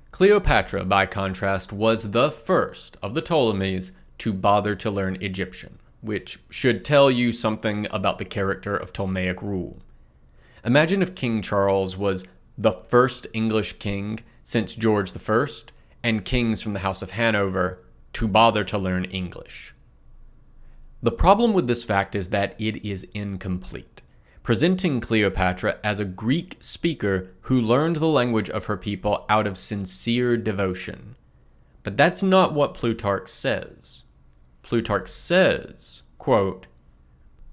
Cleopatra, by contrast, was the first of the Ptolemies to bother to learn Egyptian, which should tell you something about the character of Ptolemaic rule. Imagine if King Charles was the first English king since George I, and kings from the House of Hanover to bother to learn English. The problem with this fact is that it is incomplete, presenting Cleopatra as a Greek speaker who learned the language of her people out of sincere devotion. But that's not what Plutarch says. Plutarch says, quote,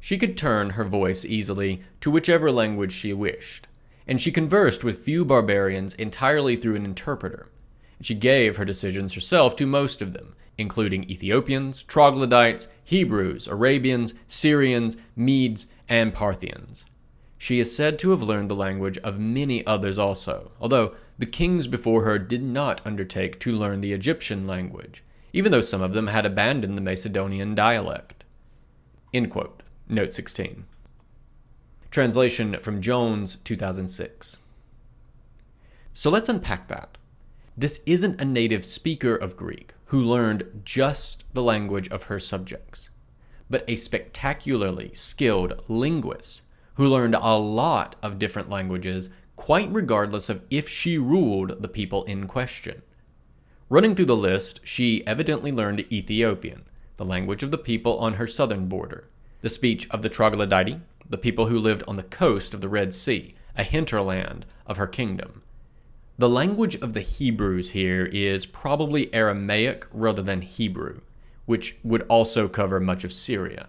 "She could turn her voice easily to whichever language she wished, and she conversed with few barbarians entirely through an interpreter. She gave her decisions herself to most of them, including Ethiopians, Troglodytes, Hebrews, Arabians, Syrians, Medes, and Parthians. She is said to have learned the language of many others also, although the kings before her did not undertake to learn the Egyptian language, even though some of them had abandoned the Macedonian dialect." End quote. Note 16. Translation from Jones, 2006. So let's unpack that. This isn't a native speaker of Greek who learned just the language of her subjects, but a spectacularly skilled linguist who learned a lot of different languages, quite regardless of if she ruled the people in question. Running through the list, she evidently learned Ethiopian, the language of the people on her southern border, the speech of the Troglodytes, the people who lived on the coast of the Red Sea, a hinterland of her kingdom. The language of the Hebrews here is probably Aramaic rather than Hebrew, which would also cover much of Syria,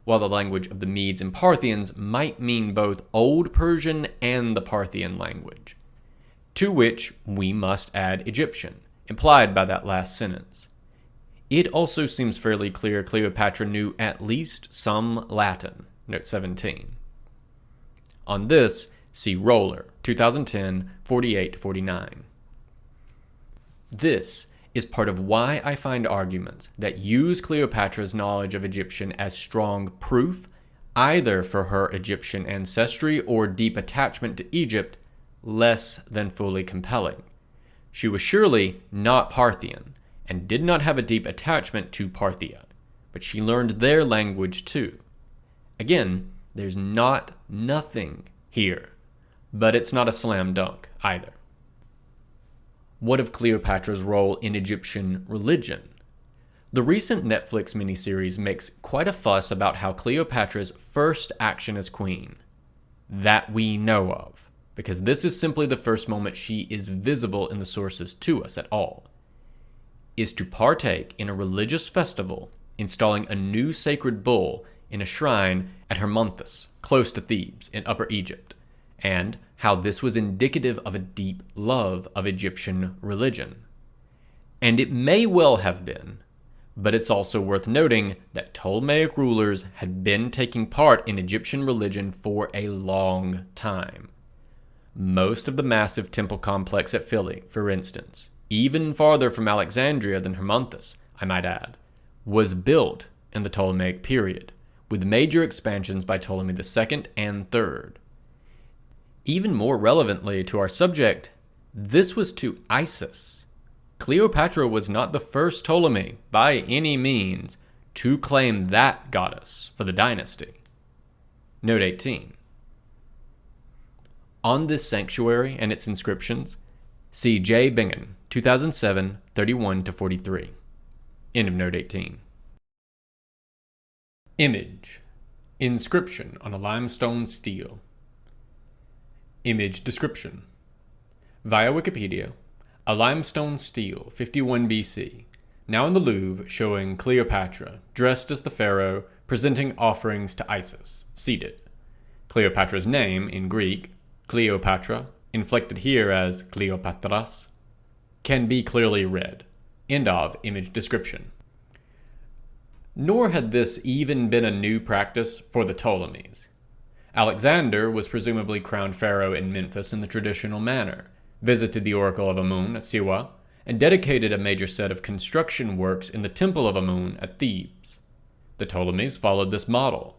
while the language of the Medes and Parthians might mean both Old Persian and the Parthian language, to which we must add Egyptian, implied by that last sentence. It also seems fairly clear Cleopatra knew at least some Latin, note 17. On this, see Roller, 2010, 48-49. This is part of why I find arguments that use Cleopatra's knowledge of Egyptian as strong proof, either for her Egyptian ancestry or deep attachment to Egypt, less than fully compelling. She was surely not Parthian, and did not have a deep attachment to Parthia, but she learned their language too. Again, there's nothing here, but it's not a slam dunk either. What of Cleopatra's role in Egyptian religion? The recent Netflix miniseries makes quite a fuss about how Cleopatra's first action as queen, that we know of, because this is simply the first moment she is visible in the sources to us at all, is to partake in a religious festival, installing a new sacred bull in a shrine at Hermonthis, close to Thebes in Upper Egypt, and how this was indicative of a deep love of Egyptian religion. And it may well have been, but it's also worth noting that Ptolemaic rulers had been taking part in Egyptian religion for a long time. Most of the massive temple complex at Philly, for instance, even farther from Alexandria than Hermonthis, I might add, was built in the Ptolemaic period, with major expansions by Ptolemy II and III. Even more relevantly to our subject, this was to Isis. Cleopatra was not the first Ptolemy, by any means, to claim that goddess for the dynasty. Note 18. On this sanctuary and its inscriptions, see J. Bingen, 2007, 31-43. End of note 18. Image. Inscription on a limestone stele. Image description. Via Wikipedia, a limestone stele, 51 BC, now in the Louvre, showing Cleopatra, dressed as the pharaoh, presenting offerings to Isis, seated. Cleopatra's name, in Greek, Cleopatra, inflected here as Cleopatras, can be clearly read. End of image description. Nor had this even been a new practice for the Ptolemies. Alexander was presumably crowned pharaoh in Memphis in the traditional manner, visited the oracle of Amun at Siwa, and dedicated a major set of construction works in the temple of Amun at Thebes. The Ptolemies followed this model.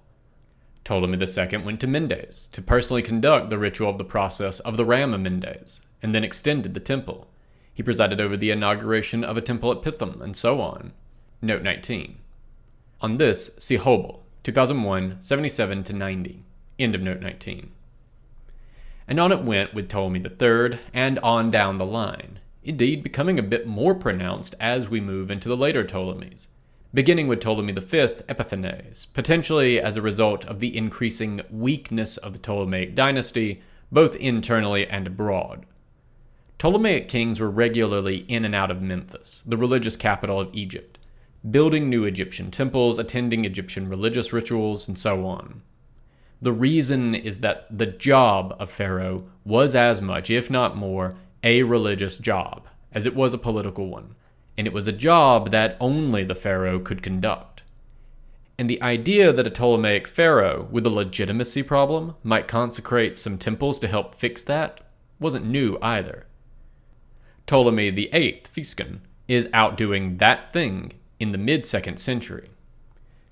Ptolemy II went to Mendes to personally conduct the ritual of the process of the Ram of Mendes, and then extended the temple. He presided over the inauguration of a temple at Pithom, and so on. Note 19. On this, see Hobel, 2001, 77-90, end of note 19. And on it went with Ptolemy III, and on down the line, indeed becoming a bit more pronounced as we move into the later Ptolemies, beginning with Ptolemy V Epiphanes, potentially as a result of the increasing weakness of the Ptolemaic dynasty, both internally and abroad. Ptolemaic kings were regularly in and out of Memphis, the religious capital of Egypt, building new Egyptian temples, attending Egyptian religious rituals, and so on. The reason is that the job of Pharaoh was as much, if not more, a religious job, as it was a political one, and it was a job that only the Pharaoh could conduct. And the idea that a Ptolemaic Pharaoh with a legitimacy problem might consecrate some temples to help fix that wasn't new either. Ptolemy VIII Physcon is outdoing that thing in the mid-2nd century.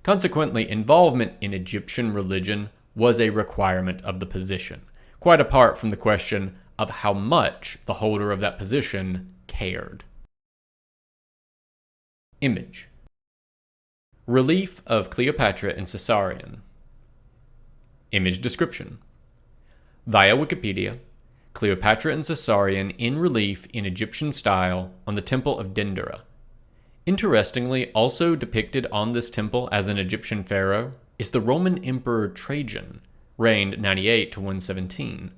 Consequently, involvement in Egyptian religion was a requirement of the position, quite apart from the question of how much the holder of that position cared. Image. Relief of Cleopatra and Caesarion. Image description. Via Wikipedia, Cleopatra and Caesarion in relief in Egyptian style on the Temple of Dendera. Interestingly, also depicted on this temple as an Egyptian pharaoh is the Roman Emperor Trajan, reigned 98 to 117,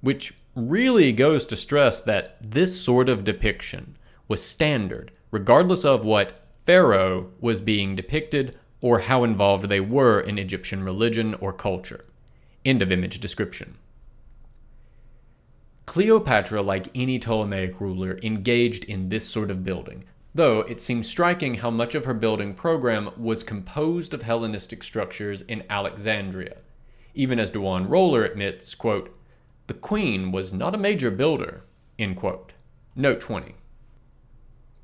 which really goes to stress that this sort of depiction was standard, regardless of what pharaoh was being depicted or how involved they were in Egyptian religion or culture. End of image description. Cleopatra, like any Ptolemaic ruler, engaged in this sort of building, though it seems striking how much of her building program was composed of Hellenistic structures in Alexandria, even as Duane Roller admits, quote, "The queen was not a major builder," end quote. Note 20.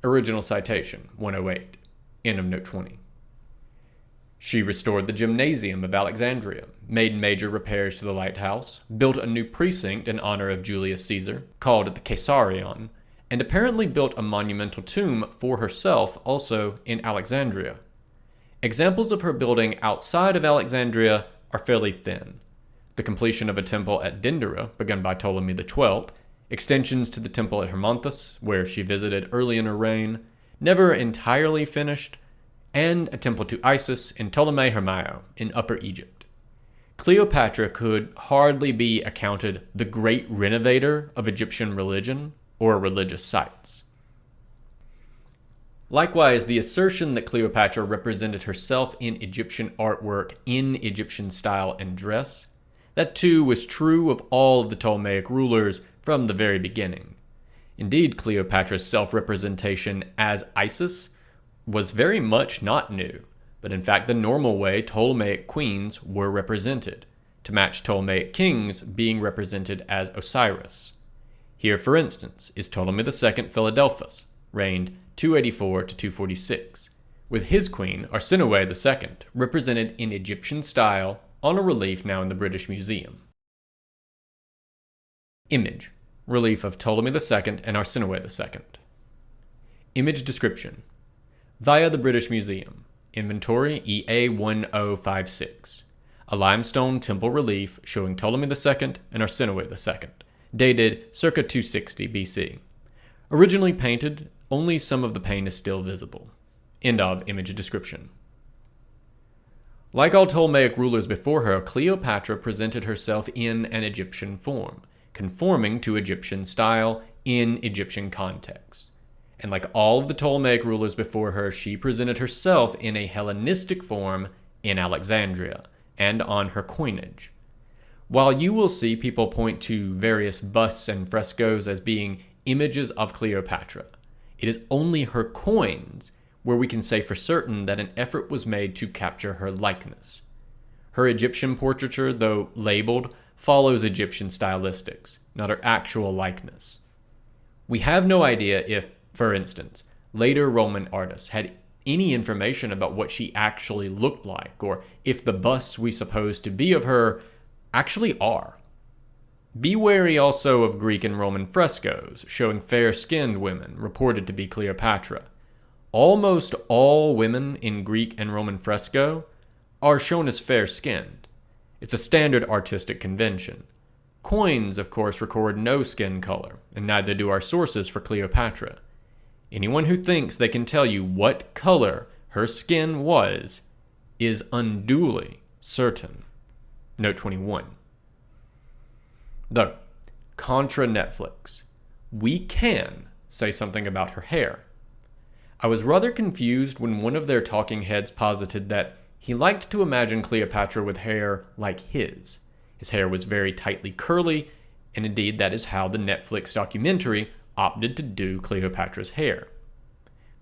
Original citation, 108, end of note 20. She restored the gymnasium of Alexandria, made major repairs to the lighthouse, built a new precinct in honor of Julius Caesar, called the Caesarion, and apparently built a monumental tomb for herself also in Alexandria. Examples of her building outside of Alexandria are fairly thin. The completion of a temple at Dendera, begun by Ptolemy XII, extensions to the temple at Hermonthis, where she visited early in her reign, never entirely finished, and a temple to Isis in Ptolemy Hermaio in Upper Egypt. Cleopatra could hardly be accounted the great renovator of Egyptian religion or religious sites. Likewise, the assertion that Cleopatra represented herself in Egyptian artwork in Egyptian style and dress, that too was true of all of the Ptolemaic rulers from the very beginning. Indeed, Cleopatra's self-representation as Isis was very much not new, but in fact the normal way Ptolemaic queens were represented, to match Ptolemaic kings being represented as Osiris. Here, for instance, is Ptolemy II Philadelphus, reigned 284 to 246, with his queen, Arsinoe II, represented in Egyptian style on a relief now in the British Museum. Image. Relief of Ptolemy II and Arsinoe II. Image description. Via the British Museum. Inventory EA1056. A limestone temple relief showing Ptolemy II and Arsinoe II, dated circa 260 BC. Originally painted, only some of the paint is still visible. End of image description. Like all Ptolemaic rulers before her, Cleopatra presented herself in an Egyptian form, conforming to Egyptian style in Egyptian context. And like all of the Ptolemaic rulers before her, she presented herself in a Hellenistic form in Alexandria and on her coinage. While you will see people point to various busts and frescoes as being images of Cleopatra, it is only her coins where we can say for certain that an effort was made to capture her likeness. Her Egyptian portraiture, though labeled, follows Egyptian stylistics, not her actual likeness. We have no idea if, for instance, later Roman artists had any information about what she actually looked like, or if the busts we suppose to be of her actually are. Be wary also of Greek and Roman frescoes showing fair-skinned women reported to be Cleopatra. almost all women in Greek and Roman fresco are shown as fair-skinned. It's a standard artistic convention. Coins, of course, record no skin color, and neither do our sources for Cleopatra. Anyone who thinks they can tell you what color her skin was is unduly certain. Note 21. Though, contra Netflix, we can say something about her hair. I was rather confused when one of their talking heads posited that he liked to imagine Cleopatra with hair like his. His hair was very tightly curly, and indeed that is how the Netflix documentary opted to do Cleopatra's hair.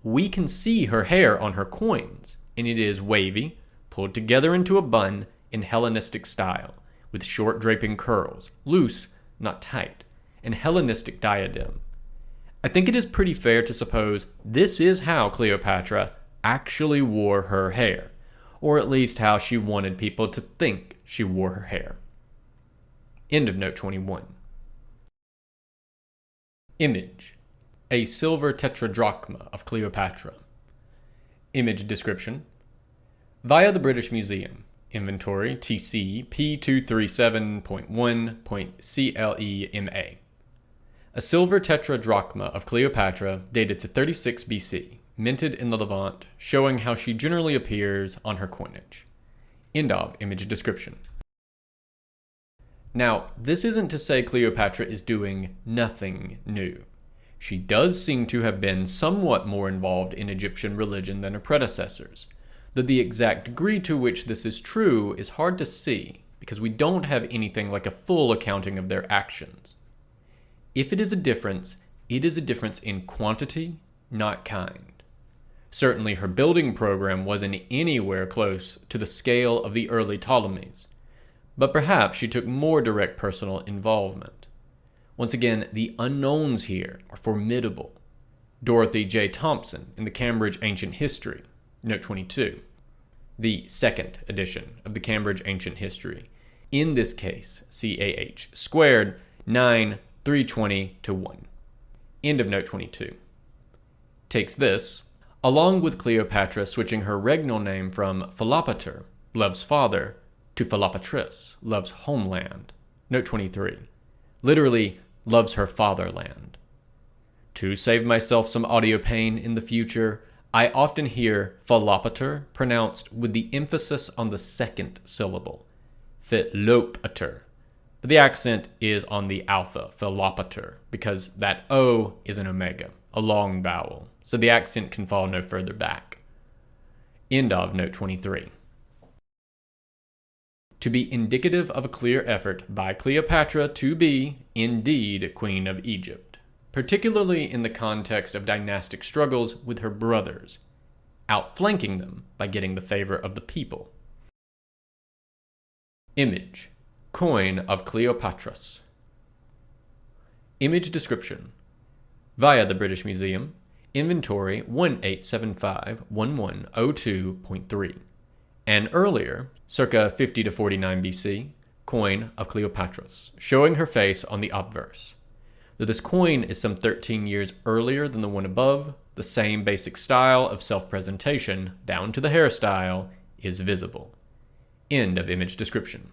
We can see her hair on her coins, and it is wavy, pulled together into a bun in Hellenistic style, with short draping curls, loose, not tight, and Hellenistic diadem. I think it is pretty fair to suppose this is how Cleopatra actually wore her hair, or at least how she wanted people to think she wore her hair. End of note 21. Image: a silver tetradrachma of Cleopatra. Image description: via the British Museum. Inventory TC P237.1.CLEMA. A silver tetradrachma of Cleopatra dated to 36 BC, minted in the Levant, showing how she generally appears on her coinage. End of image description. Now, this isn't to say Cleopatra is doing nothing new. She does seem to have been somewhat more involved in Egyptian religion than her predecessors, though the exact degree to which this is true is hard to see, because we don't have anything like a full accounting of their actions. If it is a difference, it is a difference in quantity, not kind. Certainly her building program wasn't anywhere close to the scale of the early Ptolemies, but perhaps she took more direct personal involvement. Once again, the unknowns here are formidable. Dorothy J. Thompson in the Cambridge Ancient History, note 22. The second edition of the Cambridge Ancient History. In this case, CAH squared 9,320-1. End of note 22. Takes this, along with Cleopatra switching her regnal name from Philopater, love's father, to Philopatris, love's homeland. Note 23. Literally, loves her fatherland. To save myself some audio pain in the future, I often hear Philopater pronounced with the emphasis on the second syllable, Philopater. But the accent is on the alpha, Philopater, because that O is an omega, a long vowel, so the accent can fall no further back. End of note 23. To be indicative of a clear effort by Cleopatra to be, indeed, Queen of Egypt, particularly in the context of dynastic struggles with her brothers, outflanking them by getting the favor of the people. Image: coin of Cleopatras. Image description: via the British Museum. Inventory 1875-1102.3. An earlier, circa 50 to 49 BC, coin of Cleopatras, showing her face on the obverse. Though this coin is some 13 years earlier than the one above, the same basic style of self-presentation, down to the hairstyle, is visible. End of image description.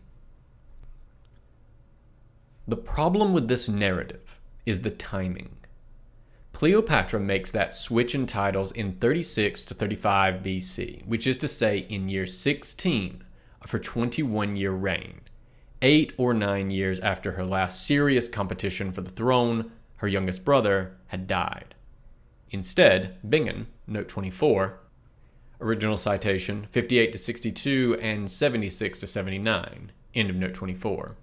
The problem with this narrative is the timing. Cleopatra makes that switch in titles in 36 to 35 BC, which is to say in year 16 of her 21-year reign, 8 or 9 years after her last serious competition for the throne, her youngest brother, had died. Instead, Bingen, note 24, original citation 58 to 62 and 76 to 79, end of note 24,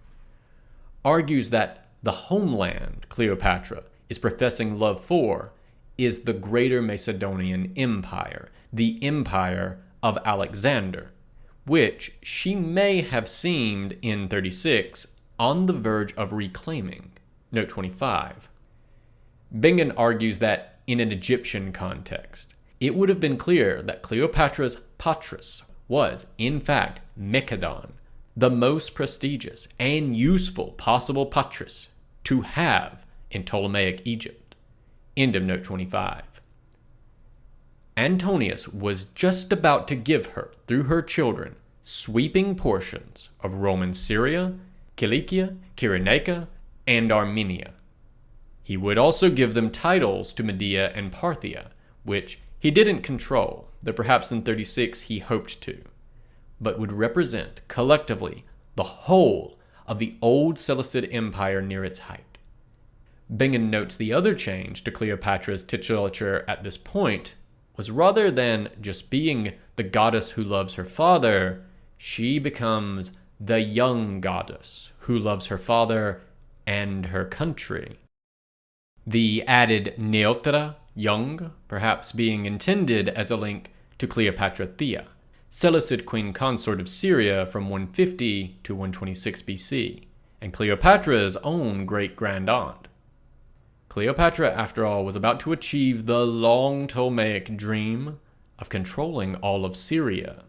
argues that the homeland Cleopatra is professing love for is the Greater Macedonian Empire, the empire of Alexander, which she may have seemed in 36 on the verge of reclaiming. Note 25. Bingen argues that in an Egyptian context, it would have been clear that Cleopatra's patris was, in fact, Macedon, the most prestigious and useful possible patris to have in Ptolemaic Egypt. End of note 25. Antonius was just about to give her, through her children, sweeping portions of Roman Syria, Cilicia, Cyrenaica, and Armenia. He would also give them titles to Media and Parthia, which he didn't control, though perhaps in 36 he hoped to, but would represent, collectively, the whole of the old Seleucid Empire near its height. Bingham notes the other change to Cleopatra's titulature at this point was rather than just being the goddess who loves her father, she becomes the young goddess who loves her father and her country. The added neotra, young, perhaps being intended as a link to Cleopatra Thea, Seleucid queen consort of Syria from 150 to 126 BC, and Cleopatra's own great-grand-aunt. Cleopatra, after all, was about to achieve the long Ptolemaic dream of controlling all of Syria.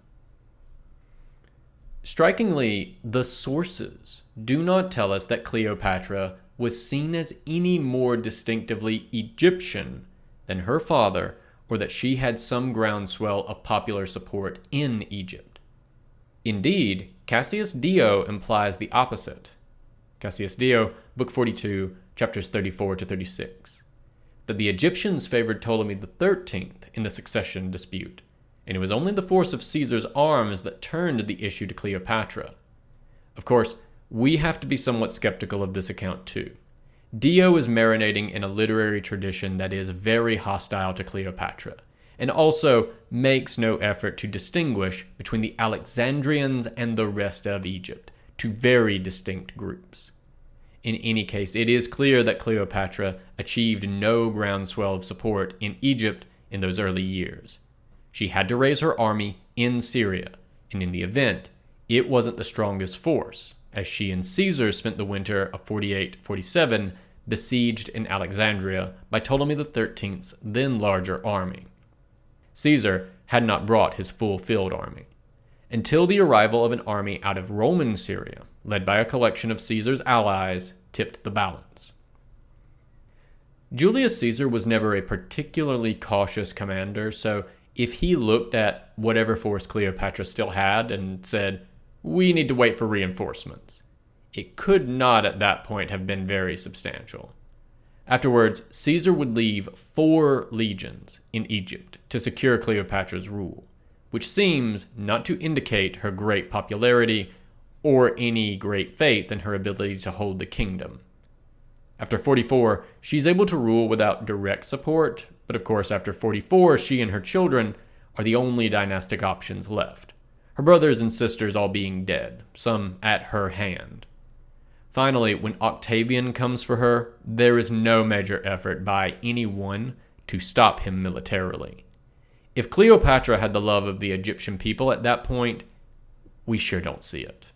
Strikingly, the sources do not tell us that Cleopatra was seen as any more distinctively Egyptian than her father, or that she had some groundswell of popular support in Egypt. Indeed, Cassius Dio implies the opposite. Cassius Dio, Book 42, chapters 34 to 36, that the Egyptians favored Ptolemy XIII in the succession dispute, and it was only the force of Caesar's arms that turned the issue to Cleopatra. Of course, we have to be somewhat skeptical of this account too. Dio is marinating in a literary tradition that is very hostile to Cleopatra, and also makes no effort to distinguish between the Alexandrians and the rest of Egypt, two very distinct groups. In any case, it is clear that Cleopatra achieved no groundswell of support in Egypt in those early years. She had to raise her army in Syria, and in the event, it wasn't the strongest force, as she and Caesar spent the winter of 48-47 besieged in Alexandria by Ptolemy XIII's then larger army. Caesar had not brought his full field army, until the arrival of an army out of Roman Syria, led by a collection of Caesar's allies, tipped the balance. Julius Caesar was never a particularly cautious commander, so if he looked at whatever force Cleopatra still had and said, "We need to wait for reinforcements," it could not at that point have been very substantial. Afterwards, Caesar would leave 4 legions in Egypt to secure Cleopatra's rule, which seems not to indicate her great popularity or any great faith in her ability to hold the kingdom. After 44, she's able to rule without direct support, but of course after 44, she and her children are the only dynastic options left, her brothers and sisters all being dead, some at her hand. Finally, when Octavian comes for her, there is no major effort by anyone to stop him militarily. If Cleopatra had the love of the Egyptian people at that point, we sure don't see it.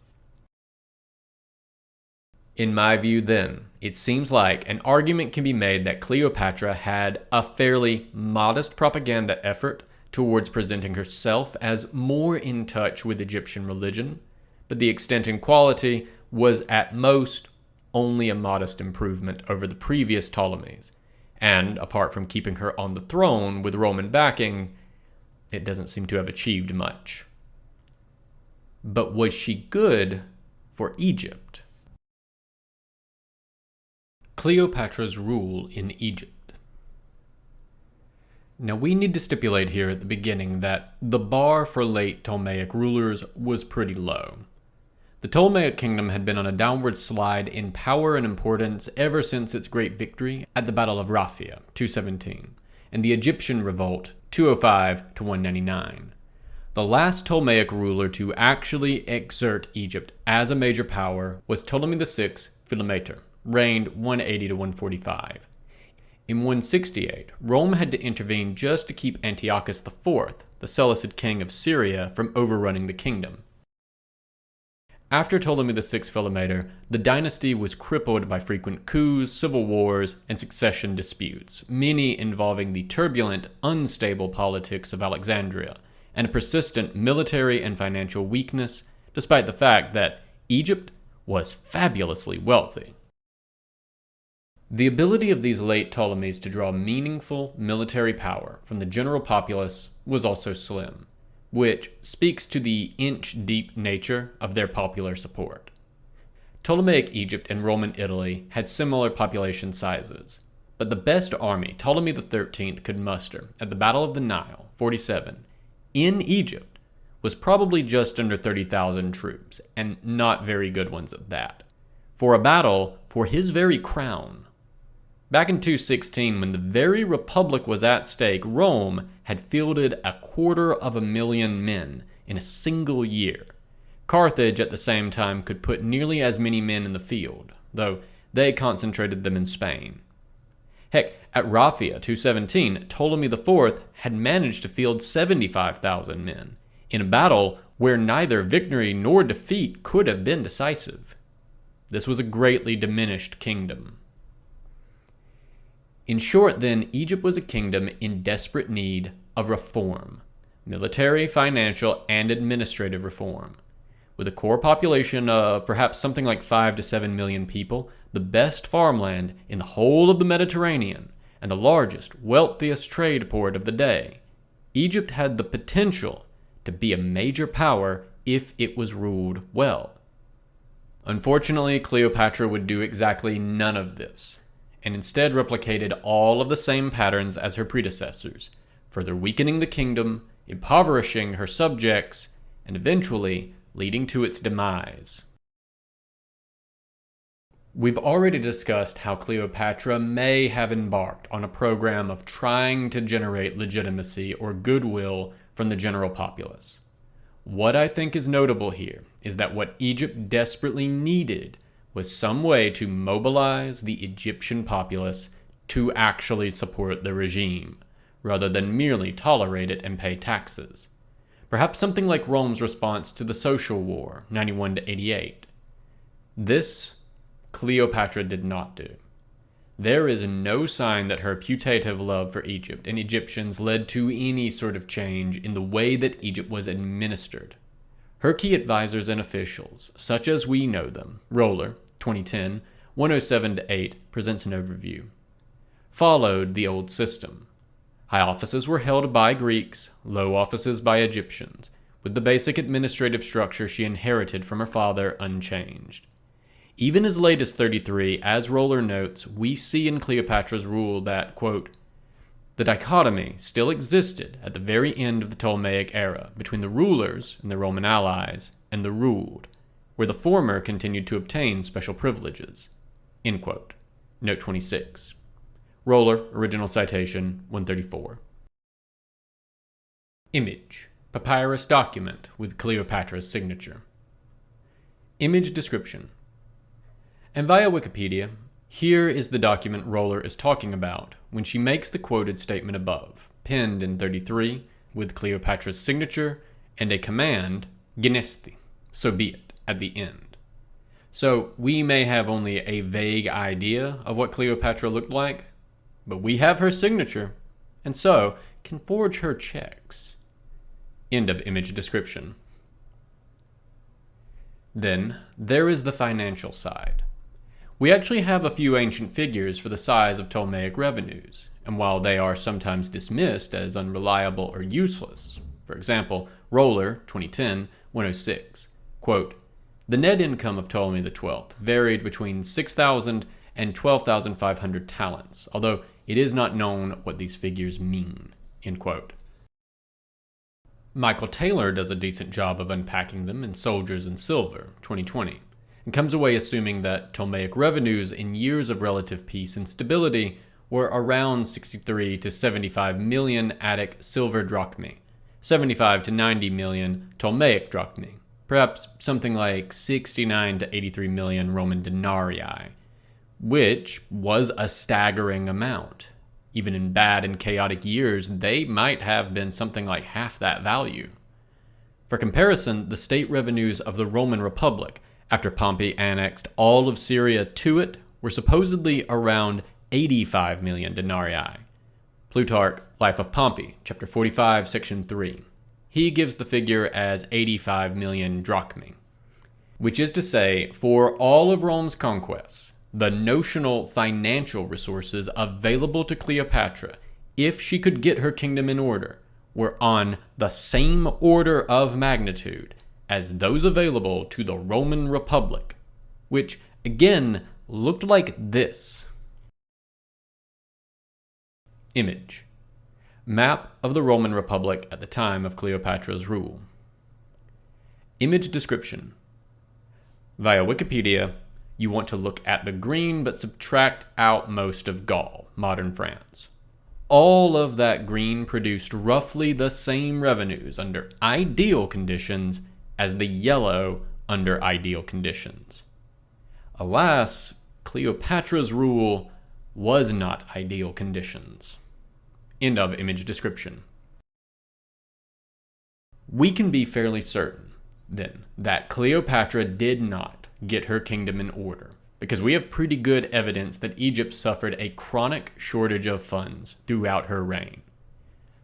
In my view, then, it seems like an argument can be made that Cleopatra had a fairly modest propaganda effort towards presenting herself as more in touch with Egyptian religion, but the extent and quality was at most only a modest improvement over the previous Ptolemies, and apart from keeping her on the throne with Roman backing, it doesn't seem to have achieved much. But was she good for Egypt? Cleopatra's rule in Egypt. Now we need to stipulate here at the beginning that the bar for late Ptolemaic rulers was pretty low. The Ptolemaic kingdom had been on a downward slide in power and importance ever since its great victory at the Battle of Raphia, 217, and the Egyptian revolt, 205 to 199. The last Ptolemaic ruler to actually exert Egypt as a major power was Ptolemy VI Philometor, reigned 180 to 145. In 168, Rome had to intervene just to keep Antiochus IV, the Seleucid king of Syria, from overrunning the kingdom. After Ptolemy VI Philometor, the dynasty was crippled by frequent coups, civil wars, and succession disputes, many involving the turbulent, unstable politics of Alexandria, and a persistent military and financial weakness, despite the fact that Egypt was fabulously wealthy. The ability of these late Ptolemies to draw meaningful military power from the general populace was also slim, which speaks to the inch-deep nature of their popular support. Ptolemaic Egypt and Roman Italy had similar population sizes, but the best army Ptolemy XIII could muster at the Battle of the Nile, 47, in Egypt was probably just under 30,000 troops, and not very good ones at that, for a battle for his very crown. Back in 216, when the very Republic was at stake, Rome had fielded 250,000 men in a single year. Carthage at the same time could put nearly as many men in the field, though they concentrated them in Spain. Heck, at Raphia 217, Ptolemy IV had managed to field 75,000 men, in a battle where neither victory nor defeat could have been decisive. This was a greatly diminished kingdom. In short, then, Egypt was a kingdom in desperate need of reform, military, financial, and administrative reform. With a core population of perhaps something like 5 to 7 million people, the best farmland in the whole of the Mediterranean, and the largest, wealthiest trade port of the day, Egypt had the potential to be a major power if it was ruled well. Unfortunately, Cleopatra would do exactly none of this, and instead replicated all of the same patterns as her predecessors, further weakening the kingdom, impoverishing her subjects, and eventually leading to its demise. We've already discussed how Cleopatra may have embarked on a program of trying to generate legitimacy or goodwill from the general populace. What I think is notable here is that what Egypt desperately needed was some way to mobilize the Egyptian populace to actually support the regime, rather than merely tolerate it and pay taxes. Perhaps something like Rome's response to the Social War, 91 to 88. This, Cleopatra did not do. There is no sign that her putative love for Egypt and Egyptians led to any sort of change in the way that Egypt was administered. Her key advisors and officials, such as we know them, Roller, 2010, 107-8, presents an overview, followed the old system. High offices were held by Greeks, low offices by Egyptians, with the basic administrative structure she inherited from her father unchanged. Even as late as 33, as Roller notes, we see in Cleopatra's rule that, quote, the dichotomy still existed at the very end of the Ptolemaic era between the rulers and the Roman allies and the ruled, where the former continued to obtain special privileges. End quote. Note 26. Roller, original citation, 134. Image. Papyrus document with Cleopatra's signature. Image description. And via Wikipedia, here is the document Roller is talking about when she makes the quoted statement above, penned in 33, with Cleopatra's signature and a command, genesti, so be it, at the end. So we may have only a vague idea of what Cleopatra looked like, but we have her signature, and so can forge her checks. End of image description. Then there is the financial side. We actually have a few ancient figures for the size of Ptolemaic revenues, and while they are sometimes dismissed as unreliable or useless, for example, Roller, 2010, 106, quote, the net income of Ptolemy XII varied between 6,000 and 12,500 talents, although it is not known what these figures mean, end quote. Michael Taylor does a decent job of unpacking them in Soldiers and Silver, 2020, and comes away assuming that Ptolemaic revenues in years of relative peace and stability were around 63 to 75 million Attic silver drachmae, 75 to 90 million Ptolemaic drachmae, perhaps something like 69 to 83 million Roman denarii, which was a staggering amount. Even in bad and chaotic years, they might have been something like half that value. For comparison, the state revenues of the Roman Republic, after Pompey annexed all of Syria to it, were supposedly around 85 million denarii. Plutarch, Life of Pompey, chapter 45, section 3. He gives the figure as 85 million drachmae, which is to say, for all of Rome's conquests, the notional financial resources available to Cleopatra, if she could get her kingdom in order, were on the same order of magnitude as those available to the Roman Republic, which again looked like this. Image. Map of the Roman Republic at the time of Cleopatra's rule. Image description. Via Wikipedia, you want to look at the green but subtract out most of Gaul, modern France. All of that green produced roughly the same revenues under ideal conditions as the yellow under ideal conditions. Alas, Cleopatra's rule was not ideal conditions. End of image description. We can be fairly certain, then, that Cleopatra did not get her kingdom in order, because we have pretty good evidence that Egypt suffered a chronic shortage of funds throughout her reign.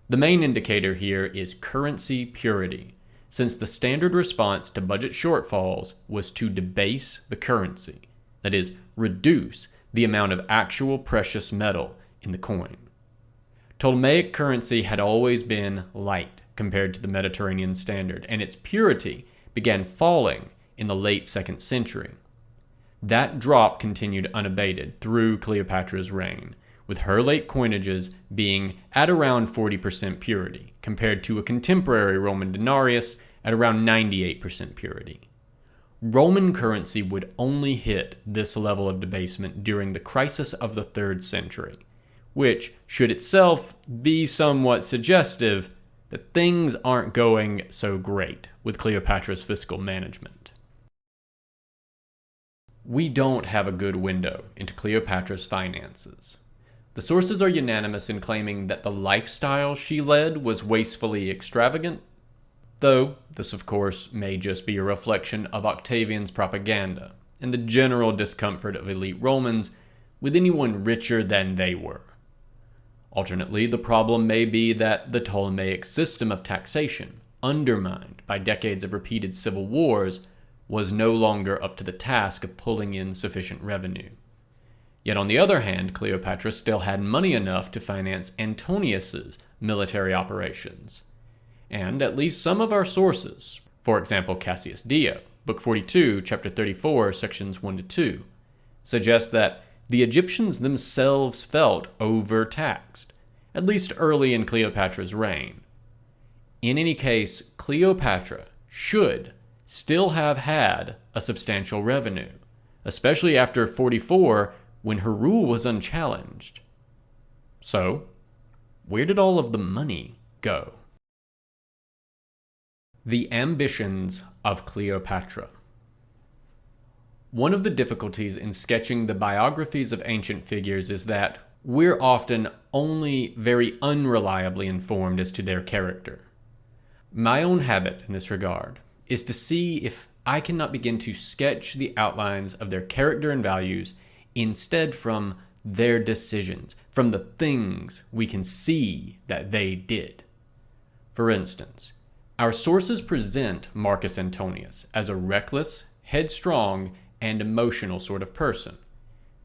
The main indicator here is currency purity, since the standard response to budget shortfalls was to debase the currency, that is, reduce the amount of actual precious metal in the coin. Ptolemaic currency had always been light compared to the Mediterranean standard, and its purity began falling in the late 2nd century. That drop continued unabated through Cleopatra's reign, with her late coinages being at around 40% purity, compared to a contemporary Roman denarius at around 98% purity. Roman currency would only hit this level of debasement during the crisis of the 3rd century, which should itself be somewhat suggestive that things aren't going so great with Cleopatra's fiscal management. We don't have a good window into Cleopatra's finances. The sources are unanimous in claiming that the lifestyle she led was wastefully extravagant, though this of course may just be a reflection of Octavian's propaganda and the general discomfort of elite Romans with anyone richer than they were. Alternately, the problem may be that the Ptolemaic system of taxation, undermined by decades of repeated civil wars, was no longer up to the task of pulling in sufficient revenue. Yet on the other hand, Cleopatra still had money enough to finance Antonius's military operations. And at least some of our sources, for example Cassius Dio, Book 42, Chapter 34, Sections 1-2, suggest that the Egyptians themselves felt overtaxed, at least early in Cleopatra's reign. In any case, Cleopatra should still have had a substantial revenue, especially after 44 when her rule was unchallenged. So, where did all of the money go? The Ambitions of Cleopatra. One of the difficulties in sketching the biographies of ancient figures is that we're often only very unreliably informed as to their character. My own habit in this regard is to see if I cannot begin to sketch the outlines of their character and values instead from their decisions, from the things we can see that they did. For instance, our sources present Marcus Antonius as a reckless, headstrong, and emotional sort of person.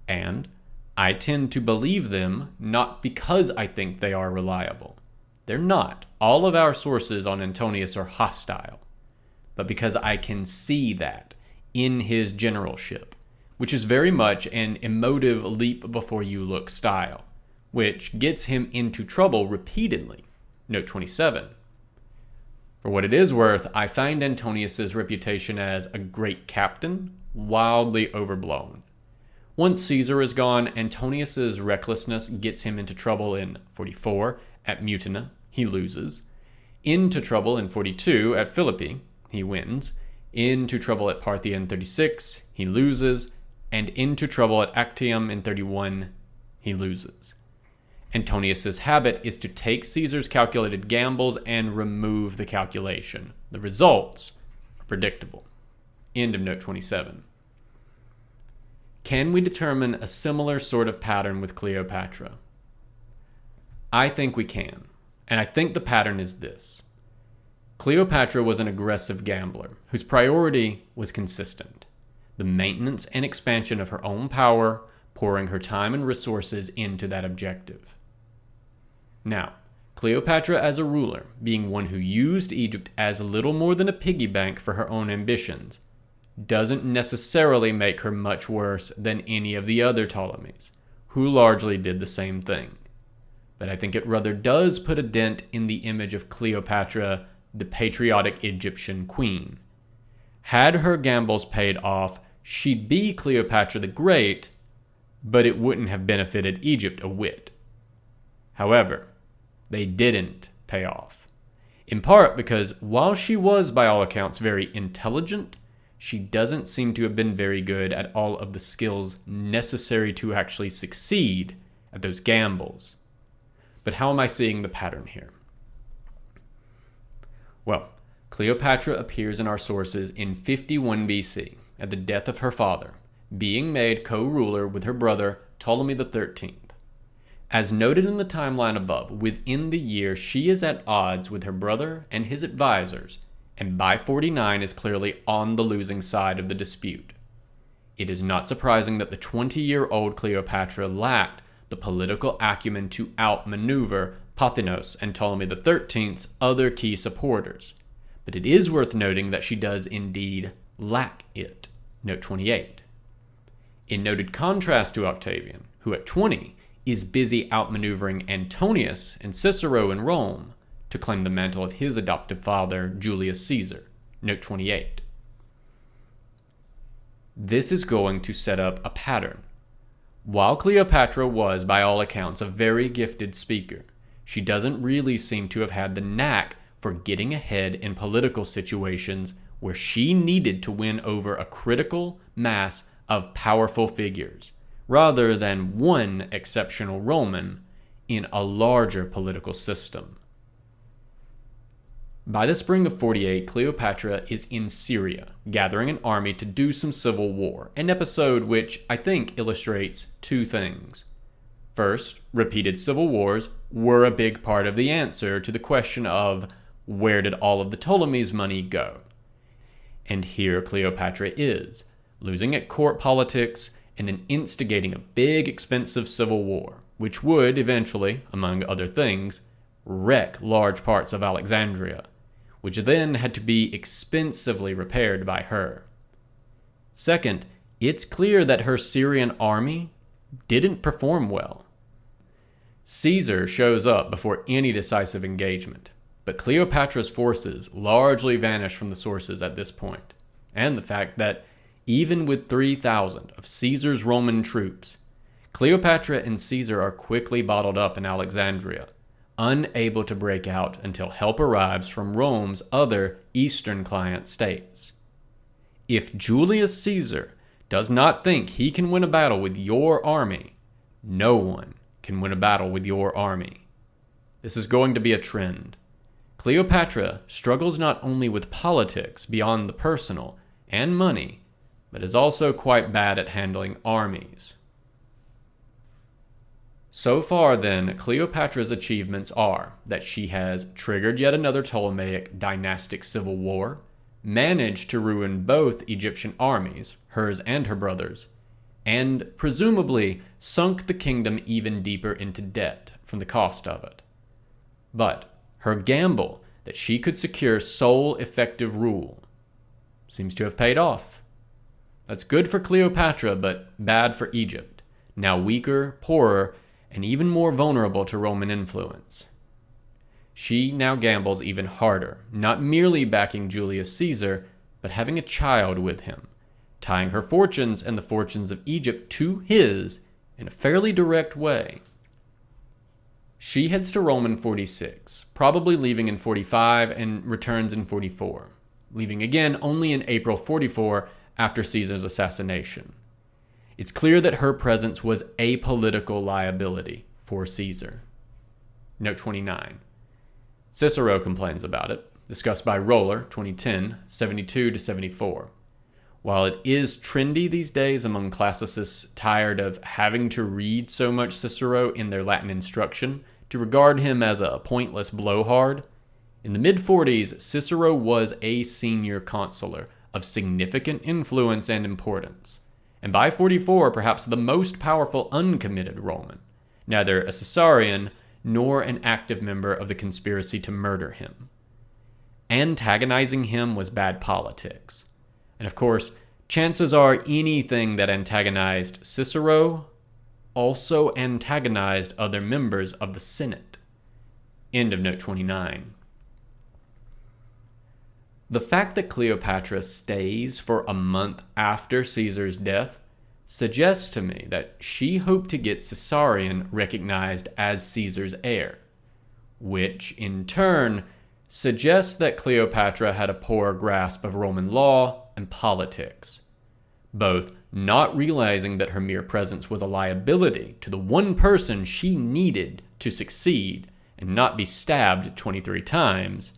And I tend to believe them not because I think they are reliable. They're not. All of our sources on Antonius are hostile. But because I can see that in his generalship, which is very much an emotive leap-before-you-look style, which gets him into trouble repeatedly. Note 27. For what it is worth, I find Antonius's reputation as a great captain wildly overblown. Once Caesar is gone, Antonius's recklessness gets him into trouble in 44 at Mutina, he loses, into trouble in 42 at Philippi, he wins, into trouble at Parthia in 36, he loses, and into trouble at Actium in 31, he loses. Antonius's habit is to take Caesar's calculated gambles and remove the calculation. The results are predictable. End of note 27. Can we determine a similar sort of pattern with Cleopatra? I think we can, and I think the pattern is this. Cleopatra was an aggressive gambler whose priority was consistent. the maintenance and expansion of her own power, pouring her time and resources into that objective. Now, Cleopatra as a ruler, being one who used Egypt as little more than a piggy bank for her own ambitions, doesn't necessarily make her much worse than any of the other Ptolemies, who largely did the same thing. But I think it rather does put a dent in the image of Cleopatra, the patriotic Egyptian queen. Had her gambles paid off, she'd be Cleopatra the Great, but it wouldn't have benefited Egypt a whit. However, they didn't pay off. In part because while she was by all accounts very intelligent, she doesn't seem to have been very good at all of the skills necessary to actually succeed at those gambles. But how am I seeing the pattern here? Well, Cleopatra appears in our sources in 51 BC, at the death of her father, being made co-ruler with her brother Ptolemy XIII. As noted in the timeline above, within the year she is at odds with her brother and his advisors, and by 49 is clearly on the losing side of the dispute. It is not surprising that the 20-year-old Cleopatra lacked the political acumen to outmaneuver Pothinos and Ptolemy XIII's other key supporters, but it is worth noting that she does indeed lack it. Note 28. In noted contrast to Octavian, who at 20 is busy outmaneuvering Antonius and Cicero in Rome to claim the mantle of his adoptive father, Julius Caesar. Note 28. This is going to set up a pattern. While Cleopatra was, by all accounts, a very gifted speaker, she doesn't really seem to have had the knack for getting ahead in political situations where she needed to win over a critical mass of powerful figures, rather than one exceptional Roman in a larger political system. By the spring of 48, Cleopatra is in Syria, gathering an army to do some civil war, an episode which I think illustrates two things. First, repeated civil wars were a big part of the answer to the question of where did all of the Ptolemies' money go? And here Cleopatra is, losing at court politics and then instigating a big, expensive civil war, which would eventually, among other things, wreck large parts of Alexandria, which then had to be expensively repaired by her. Second, it's clear that her Syrian army didn't perform well. Caesar shows up before any decisive engagement, but Cleopatra's forces largely vanish from the sources at this point, and the fact that even with 3,000 of Caesar's Roman troops, Cleopatra and Caesar are quickly bottled up in Alexandria, unable to break out until help arrives from Rome's other eastern client states. If Julius Caesar does not think he can win a battle with your army, no one can win a battle with your army. This is going to be a trend. Cleopatra struggles not only with politics beyond the personal and money, but is also quite bad at handling armies. So far then, Cleopatra's achievements are that she has triggered yet another Ptolemaic dynastic civil war, managed to ruin both Egyptian armies, hers and her brother's, and presumably sunk the kingdom even deeper into debt from the cost of it. But her gamble that she could secure sole effective rule seems to have paid off. That's good for Cleopatra, but bad for Egypt, now weaker, poorer, and even more vulnerable to Roman influence. She now gambles even harder, not merely backing Julius Caesar, but having a child with him, tying her fortunes and the fortunes of Egypt to his in a fairly direct way. She heads to Rome in 46, probably leaving in 45 and returns in 44, leaving again only in April 44 after Caesar's assassination. It's clear that her presence was a political liability for Caesar. Note 29. Cicero complains about it, discussed by Roller, 2010, 72-74. While it is trendy these days among classicists tired of having to read so much Cicero in their Latin instruction to regard him as a pointless blowhard, in the mid-40s, Cicero was a senior consular, of significant influence and importance, and by 44 perhaps the most powerful uncommitted Roman, neither a Caesarian nor an active member of the conspiracy to murder him. Antagonizing him was bad politics. And of course, chances are anything that antagonized Cicero also antagonized other members of the Senate. End of note 29. The fact that Cleopatra stays for a month after Caesar's death suggests to me that she hoped to get Caesarion recognized as Caesar's heir, which in turn suggests that Cleopatra had a poor grasp of Roman law and politics, both not realizing that her mere presence was a liability to the one person she needed to succeed and not be stabbed 23 times,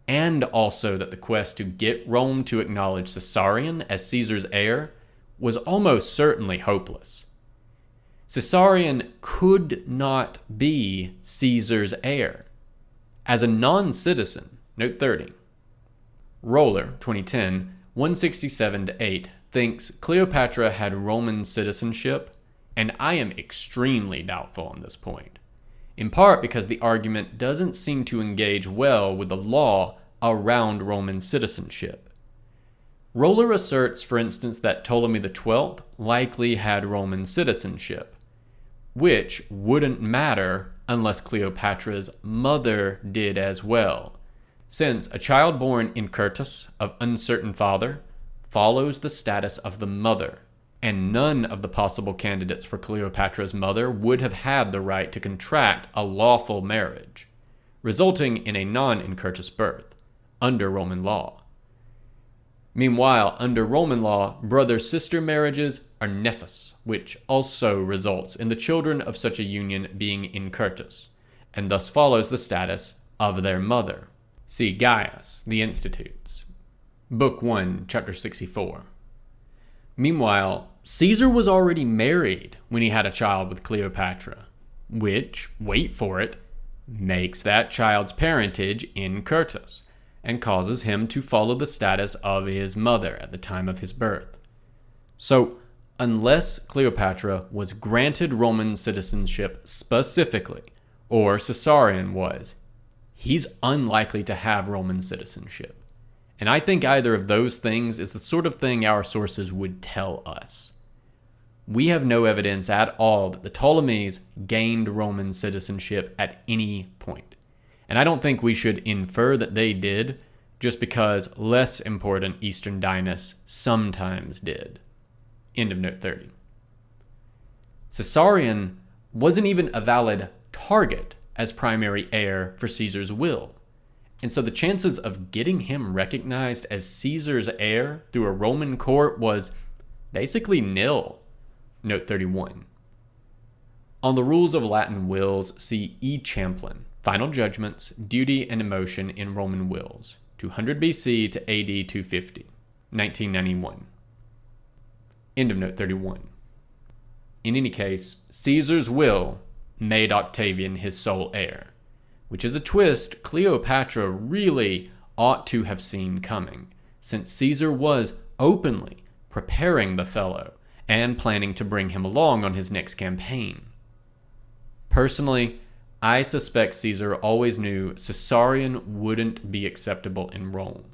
and also that the quest to get Rome to acknowledge Caesarion as Caesar's heir was almost certainly hopeless. Caesarion could not be Caesar's heir. As a non-citizen, note 30, Roller, 2010, 167-8, thinks Cleopatra had Roman citizenship, and I am extremely doubtful on this point, in part because the argument doesn't seem to engage well with the law around Roman citizenship. Roller asserts, for instance, that Ptolemy XII likely had Roman citizenship, which wouldn't matter unless Cleopatra's mother did as well, since a child born in Curtis of uncertain father follows the status of the mother, and none of the possible candidates for Cleopatra's mother would have had the right to contract a lawful marriage, resulting in a non-incurtus birth, under Roman law. Meanwhile, under Roman law, brother-sister marriages are nefas, which also results in the children of such a union being incurtus, and thus follows the status of their mother. See Gaius, The Institutes, Book 1, Chapter 64. Meanwhile, Caesar was already married when he had a child with Cleopatra, which, wait for it, makes that child's parentage incurtus, and causes him to follow the status of his mother at the time of his birth. So, unless Cleopatra was granted Roman citizenship specifically, or Caesarion was, he's unlikely to have Roman citizenship. And I think either of those things is the sort of thing our sources would tell us. We have no evidence at all that the Ptolemies gained Roman citizenship at any point. And I don't think we should infer that they did just because less important Eastern dynasts sometimes did. End of note 30. Caesarion wasn't even a valid target as primary heir for Caesar's will. And so the chances of getting him recognized as Caesar's heir through a Roman court was basically nil. Note 31. On the rules of Latin wills, see E. Champlin, Final Judgments, Duty and Emotion in Roman Wills, 200 BC to AD 250, 1991. End of note 31. In any case, Caesar's will made Octavian his sole heir, which is a twist Cleopatra really ought to have seen coming, since Caesar was openly preparing the fellow and planning to bring him along on his next campaign. Personally, I suspect Caesar always knew Caesarion wouldn't be acceptable in Rome,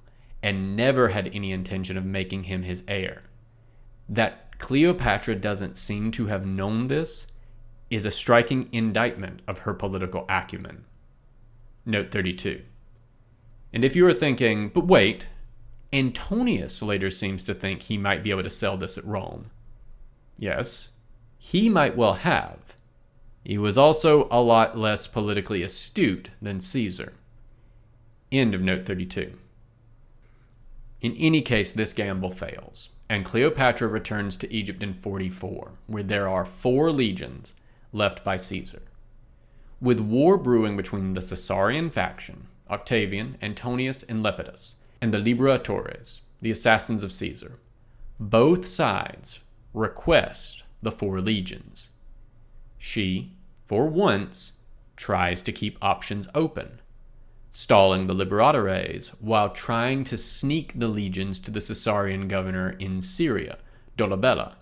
and never had any intention of making him his heir. That Cleopatra doesn't seem to have known this is a striking indictment of her political acumen. Note 32. And if you are thinking, but wait, Antonius later seems to think he might be able to sell this at Rome. Yes, he might well have. He was also a lot less politically astute than Caesar. End of note 32. In any case, this gamble fails, and Cleopatra returns to Egypt in 44, where there are 4 legions left by Caesar. With war brewing between the Caesarian faction, Octavian, Antonius, and Lepidus, and the Liberatores, the assassins of Caesar, both sides request the 4 legions. She, for once, tries to keep options open. stalling the liberatores while trying to sneak the legions to the Caesarian governor in Syria, Dolabella.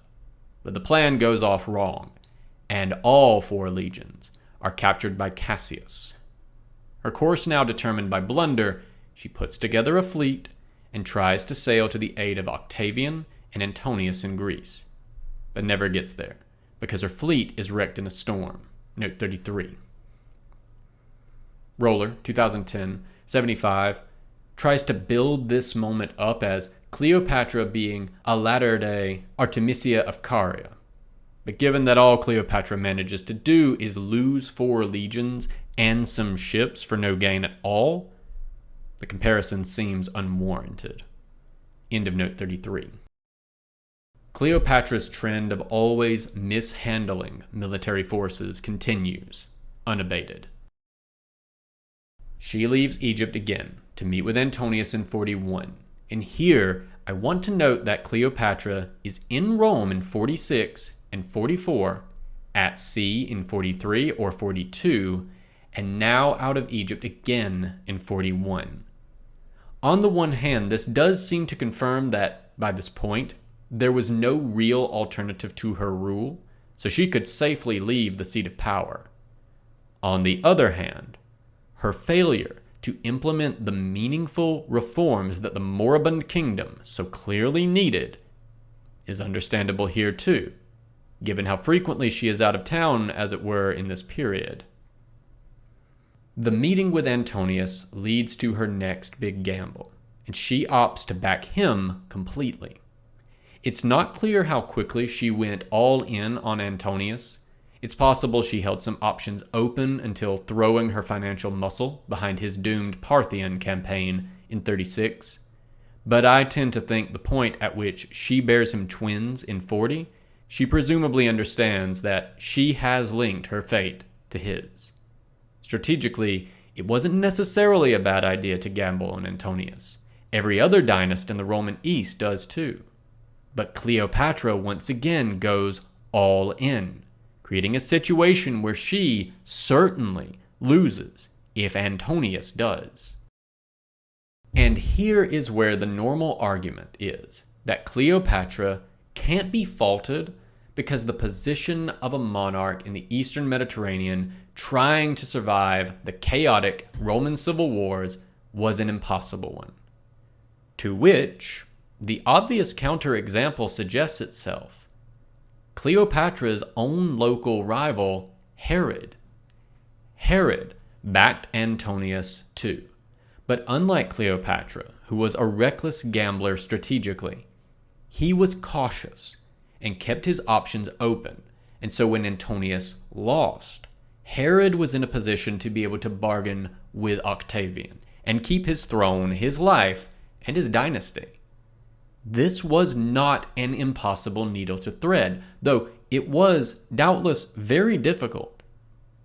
But the plan goes off wrong, and all 4 legions are captured by Cassius. Her course now determined by blunder, she puts together a fleet and tries to sail to the aid of Octavian and Antonius in Greece, but never gets there because her fleet is wrecked in a storm. Note 33. Roller, 2010, 75, tries to build this moment up as Cleopatra being a latter-day Artemisia of Caria. But given that all Cleopatra manages to do is lose 4 legions and some ships for no gain at all, the comparison seems unwarranted. End of note 33. Cleopatra's trend of always mishandling military forces continues, unabated. She leaves Egypt again to meet with Antonius in 41, and here I want to note that Cleopatra is in Rome in 46 and 44, at sea in 43 or 42, and now out of Egypt again in 41. On the one hand, this does seem to confirm that, by this point, there was no real alternative to her rule, so she could safely leave the seat of power. On the other hand, her failure to implement the meaningful reforms that the moribund kingdom so clearly needed is understandable here too, given how frequently she is out of town, as it were, in this period. The meeting with Antonius leads to her next big gamble, and she opts to back him completely. It's not clear how quickly she went all in on Antonius. It's possible she held some options open until throwing her financial muscle behind his doomed Parthian campaign in 36, but I tend to think the point at which she bears him twins in 40, she presumably understands that she has linked her fate to his. Strategically, it wasn't necessarily a bad idea to gamble on Antonius. Every other dynast in the Roman East does too. But Cleopatra once again goes all in, creating a situation where she certainly loses if Antonius does. And here is where the normal argument is that Cleopatra can't be faulted because the position of a monarch in the Eastern Mediterranean trying to survive the chaotic Roman civil wars was an impossible one. To which the obvious counterexample suggests itself. Cleopatra's own local rival, Herod. Herod backed Antonius too. But unlike Cleopatra, who was a reckless gambler strategically, he was cautious and kept his options open. And so when Antonius lost, Herod was in a position to be able to bargain with Octavian and keep his throne, his life, and his dynasty. This was not an impossible needle to thread, though it was doubtless very difficult,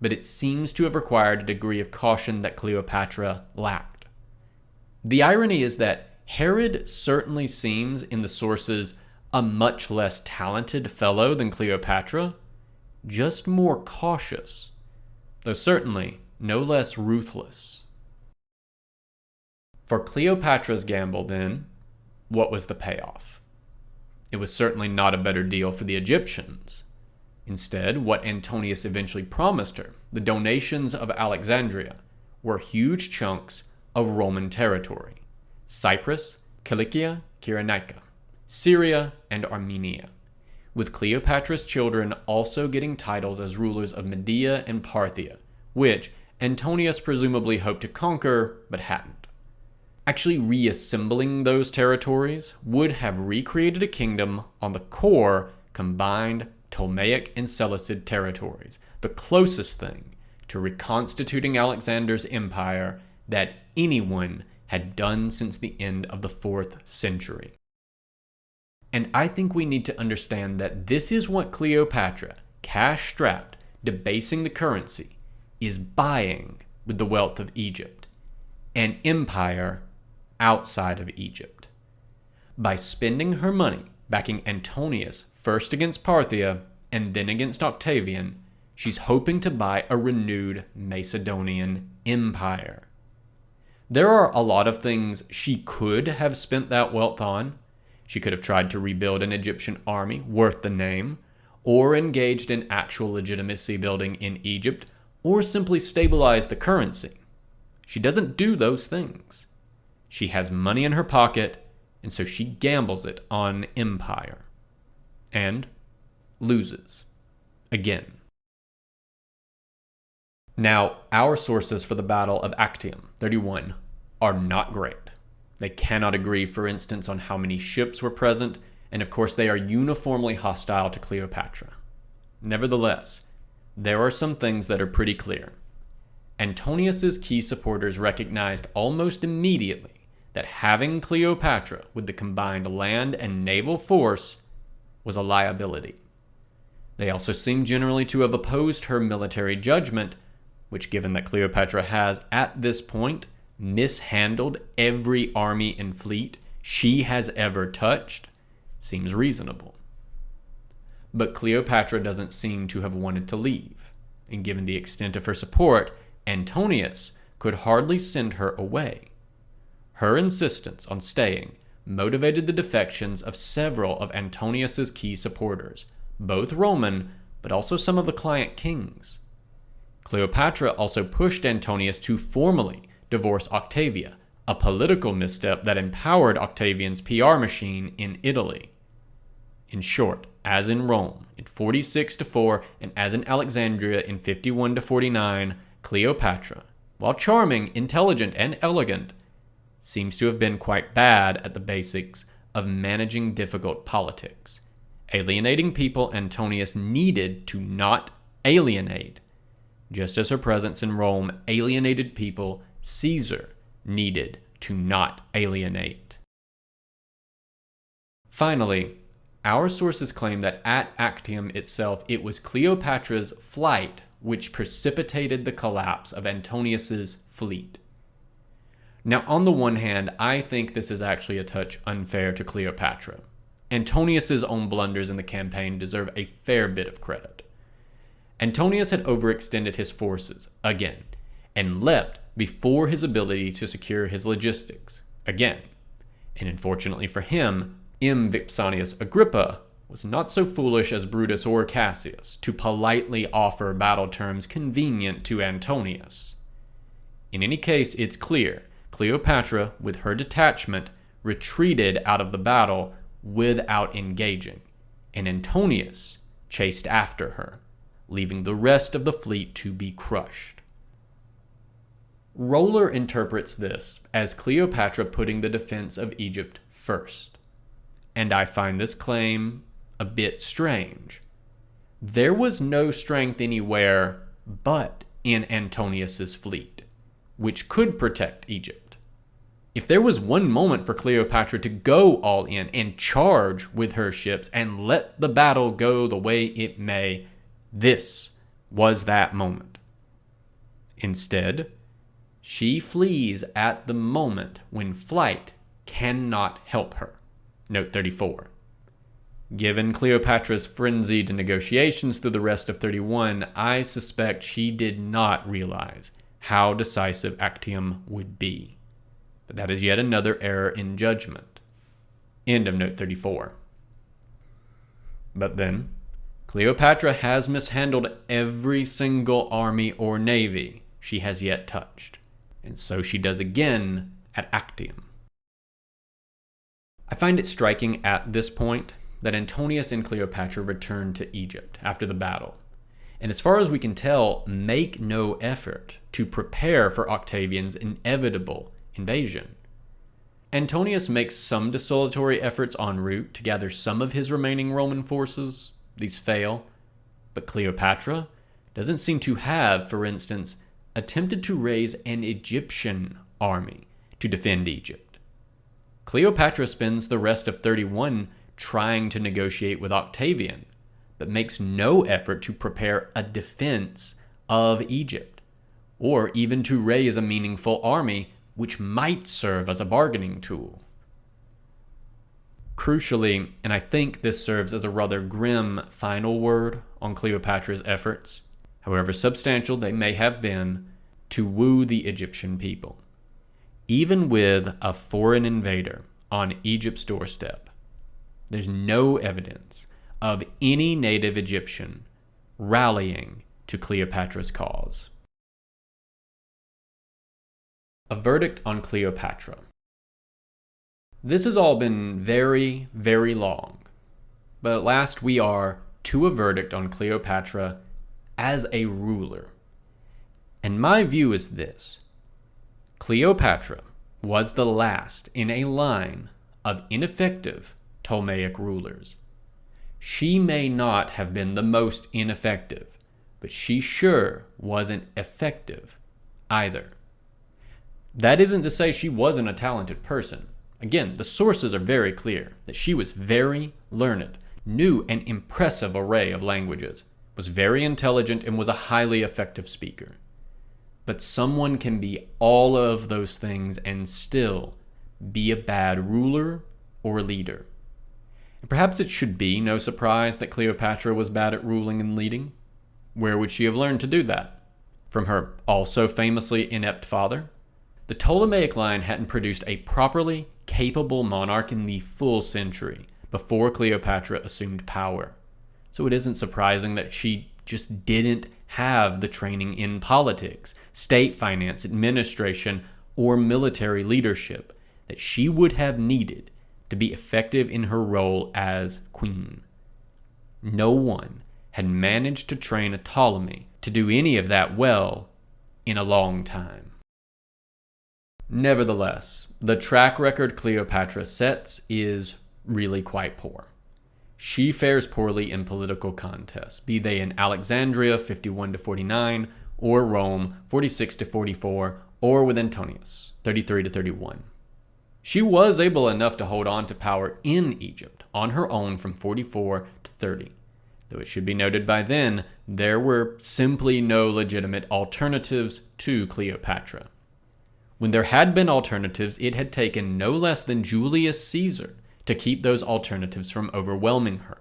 but it seems to have required a degree of caution that Cleopatra lacked. The irony is that Herod certainly seems in the sources a much less talented fellow than Cleopatra, just more cautious, though certainly no less ruthless. For Cleopatra's gamble, then, what was the payoff? It was certainly not a better deal for the Egyptians. Instead, what Antonius eventually promised her, the donations of Alexandria, were huge chunks of Roman territory: Cyprus, Cilicia, Cyrenaica, Syria, and Armenia, with Cleopatra's children also getting titles as rulers of Media and Parthia, which Antonius presumably hoped to conquer, but hadn't. Actually reassembling those territories would have recreated a kingdom on the core combined Ptolemaic and Seleucid territories, the closest thing to reconstituting Alexander's empire that anyone had done since the end of the 4th century. And I think we need to understand that this is what Cleopatra, cash-strapped, debasing the currency, is buying with the wealth of Egypt: an empire outside of Egypt. By spending her money backing Antonius first against Parthia and then against Octavian, she's hoping to buy a renewed Macedonian empire. There are a lot of things she could have spent that wealth on. She could have tried to rebuild an Egyptian army worth the name, or engaged in actual legitimacy building in Egypt, or simply stabilized the currency. She doesn't do those things. She has money in her pocket, and so she gambles it on empire. And loses. Again. Now, our sources for the Battle of Actium 31 are not great. They cannot agree, for instance, on how many ships were present, and of course they are uniformly hostile to Cleopatra. Nevertheless, there are some things that are pretty clear. Antonius's key supporters recognized almost immediately that having Cleopatra with the combined land and naval force was a liability. They also seem generally to have opposed her military judgment, which, given that Cleopatra has, at this point, mishandled every army and fleet she has ever touched, seems reasonable. But Cleopatra doesn't seem to have wanted to leave, and given the extent of her support, Antonius could hardly send her away. Her insistence on staying motivated the defections of several of Antonius's key supporters, both Roman, but also some of the client kings. Cleopatra also pushed Antonius to formally divorce Octavia, a political misstep that empowered Octavian's PR machine in Italy. In short, as in Rome in 46-4 and as in Alexandria in 51-49, Cleopatra, while charming, intelligent, and elegant, seems to have been quite bad at the basics of managing difficult politics, alienating people Antonius needed to not alienate, just as her presence in Rome alienated people Caesar needed to not alienate. Finally, our sources claim that at Actium itself, it was Cleopatra's flight which precipitated the collapse of Antonius's fleet. Now, on the one hand, I think this is actually a touch unfair to Cleopatra. Antonius's own blunders in the campaign deserve a fair bit of credit. Antonius had overextended his forces, again, and leapt before his ability to secure his logistics, again. And unfortunately for him, M. Vipsanius Agrippa was not so foolish as Brutus or Cassius to politely offer battle terms convenient to Antonius. In any case, it's clear Cleopatra, with her detachment, retreated out of the battle without engaging, and Antonius chased after her, leaving the rest of the fleet to be crushed. Roller interprets this as Cleopatra putting the defense of Egypt first, and I find this claim a bit strange. There was no strength anywhere but in Antonius's fleet, which could protect Egypt. If there was one moment for Cleopatra to go all in and charge with her ships and let the battle go the way it may, this was that moment. Instead, she flees at the moment when flight cannot help her. Note 34. Given Cleopatra's frenzied negotiations through the rest of 31, I suspect she did not realize how decisive Actium would be. But that is yet another error in judgment. End of note 34. But then, Cleopatra has mishandled every single army or navy she has yet touched, and so she does again at Actium. I find it striking at this point that Antonius and Cleopatra return to Egypt after the battle, and as far as we can tell, make no effort to prepare for Octavian's inevitable invasion. Antonius makes some desultory efforts en route to gather some of his remaining Roman forces. These fail, but Cleopatra doesn't seem to have, for instance, attempted to raise an Egyptian army to defend Egypt. Cleopatra spends the rest of 31 trying to negotiate with Octavian, but makes no effort to prepare a defense of Egypt, or even to raise a meaningful army which might serve as a bargaining tool. Crucially, and I think this serves as a rather grim final word on Cleopatra's efforts, however substantial they may have been, to woo the Egyptian people. even with a foreign invader on Egypt's doorstep, there's no evidence of any native Egyptian rallying to Cleopatra's cause. A verdict on Cleopatra. This has all been very, very long, but at last we are to a verdict on Cleopatra as a ruler. And my view is this: Cleopatra was the last in a line of ineffective Ptolemaic rulers. She may not have been the most ineffective, but she sure wasn't effective either. That isn't to say she wasn't a talented person. Again, the sources are very clear that she was very learned, knew an impressive array of languages, was very intelligent, and was a highly effective speaker. But someone can be all of those things and still be a bad ruler or leader. And perhaps it should be no surprise that Cleopatra was bad at ruling and leading. Where would she have learned to do that? From her also famously inept father? The Ptolemaic line hadn't produced a properly capable monarch in the full century before Cleopatra assumed power. So it isn't surprising that she just didn't have the training in politics, state finance, administration, or military leadership that she would have needed to be effective in her role as queen. No one had managed to train a Ptolemy to do any of that well in a long time. Nevertheless, the track record Cleopatra sets is really quite poor. She fares poorly in political contests, be they in Alexandria 51-49, or Rome 46-44, or with Antonius 33-31. She was able enough to hold on to power in Egypt on her own from 44 to 30, though it should be noted by then there were simply no legitimate alternatives to Cleopatra. When there had been alternatives, it had taken no less than Julius Caesar to keep those alternatives from overwhelming her.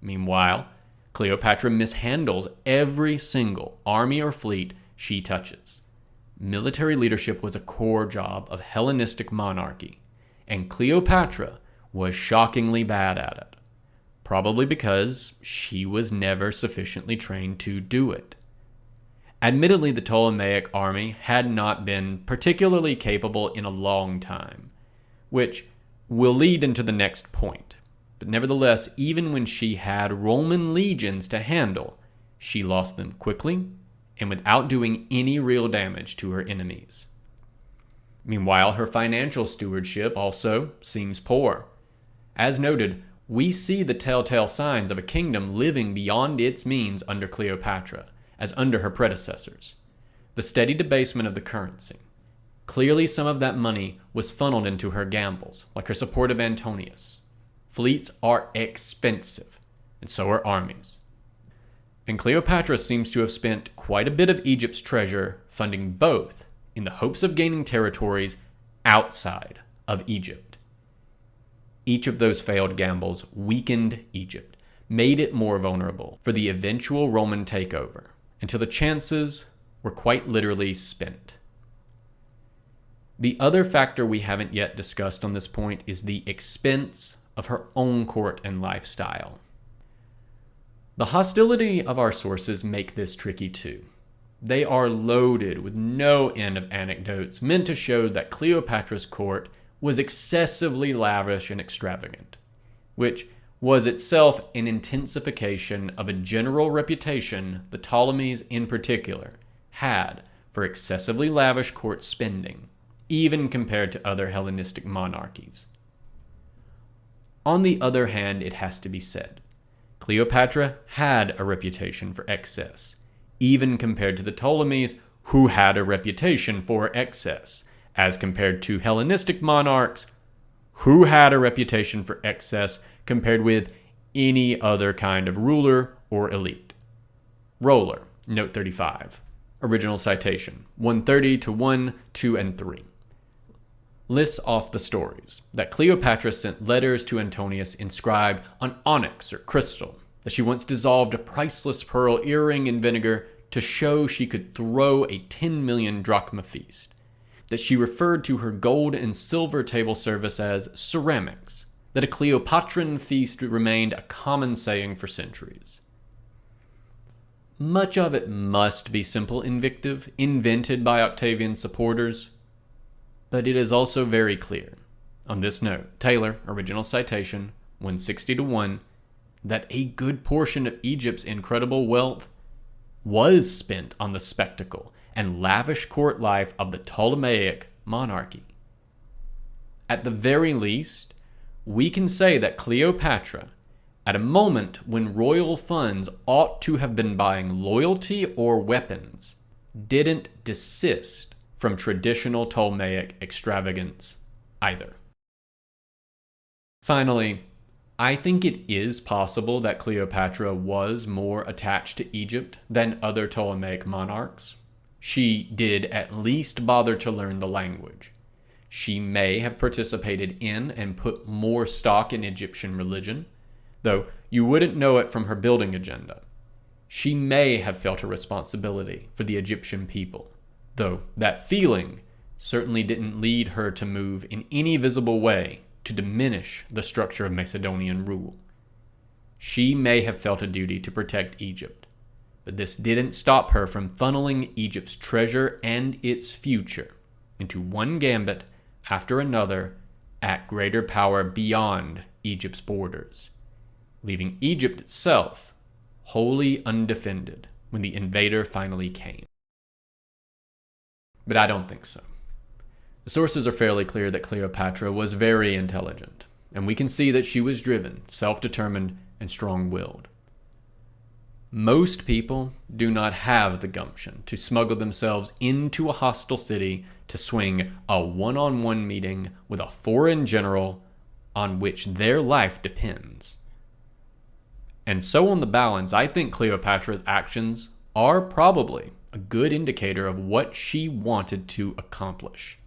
Meanwhile, Cleopatra mishandles every single army or fleet she touches. Military leadership was a core job of Hellenistic monarchy, and Cleopatra was shockingly bad at it, probably because she was never sufficiently trained to do it. Admittedly, the Ptolemaic army had not been particularly capable in a long time, which will lead into the next point. But nevertheless, even when she had Roman legions to handle, she lost them quickly and without doing any real damage to her enemies. Meanwhile, her financial stewardship also seems poor. As noted, we see the telltale signs of a kingdom living beyond its means under Cleopatra, as under her predecessors. The steady debasement of the currency. Clearly some of that money was funneled into her gambles, like her support of Antonius. Fleets are expensive, and so are armies. And Cleopatra seems to have spent quite a bit of Egypt's treasure funding both in the hopes of gaining territories outside of Egypt. Each of those failed gambles weakened Egypt, made it more vulnerable for the eventual Roman takeover, until the chances were quite literally spent. The other factor we haven't yet discussed on this point is the expense of her own court and lifestyle. The hostility of our sources make this tricky too. They are loaded with no end of anecdotes meant to show that Cleopatra's court was excessively lavish and extravagant, which was itself an intensification of a general reputation the Ptolemies in particular had for excessively lavish court spending, even compared to other Hellenistic monarchies. On the other hand, it has to be said, Cleopatra had a reputation for excess, even compared to the Ptolemies, who had a reputation for excess, as compared to Hellenistic monarchs, who had a reputation for excess compared with any other kind of ruler or elite. Roller, note 35. Original citation, 130 to 1, 2, and 3. Lists off the stories that Cleopatra sent letters to Antonius inscribed on onyx or crystal, that she once dissolved a priceless pearl earring in vinegar to show she could throw a 10 million drachma feast, that she referred to her gold and silver table service as ceramics, that a Cleopatran feast remained a common saying for centuries. Much of it must be simple invective, invented by Octavian's supporters, but it is also very clear, on this note, Taylor, original citation, 160-1, that a good portion of Egypt's incredible wealth was spent on the spectacle and lavish court life of the Ptolemaic monarchy. At the very least, we can say that Cleopatra, at a moment when royal funds ought to have been buying loyalty or weapons, didn't desist from traditional Ptolemaic extravagance either. Finally, I think it is possible that Cleopatra was more attached to Egypt than other Ptolemaic monarchs. She did at least bother to learn the language. She may have participated in and put more stock in Egyptian religion, though you wouldn't know it from her building agenda. She may have felt a responsibility for the Egyptian people, though that feeling certainly didn't lead her to move in any visible way to diminish the structure of Macedonian rule. She may have felt a duty to protect Egypt, but this didn't stop her from funneling Egypt's treasure and its future into one gambit after another at greater power beyond Egypt's borders, leaving Egypt itself wholly undefended when the invader finally came. But I don't think so. The sources are fairly clear that Cleopatra was very intelligent, and we can see that she was driven, self-determined, and strong-willed. Most people do not have the gumption to smuggle themselves into a hostile city to swing a one-on-one meeting with a foreign general on which their life depends. And so on the balance, I think Cleopatra's actions are probably a good indicator of what she wanted to accomplish,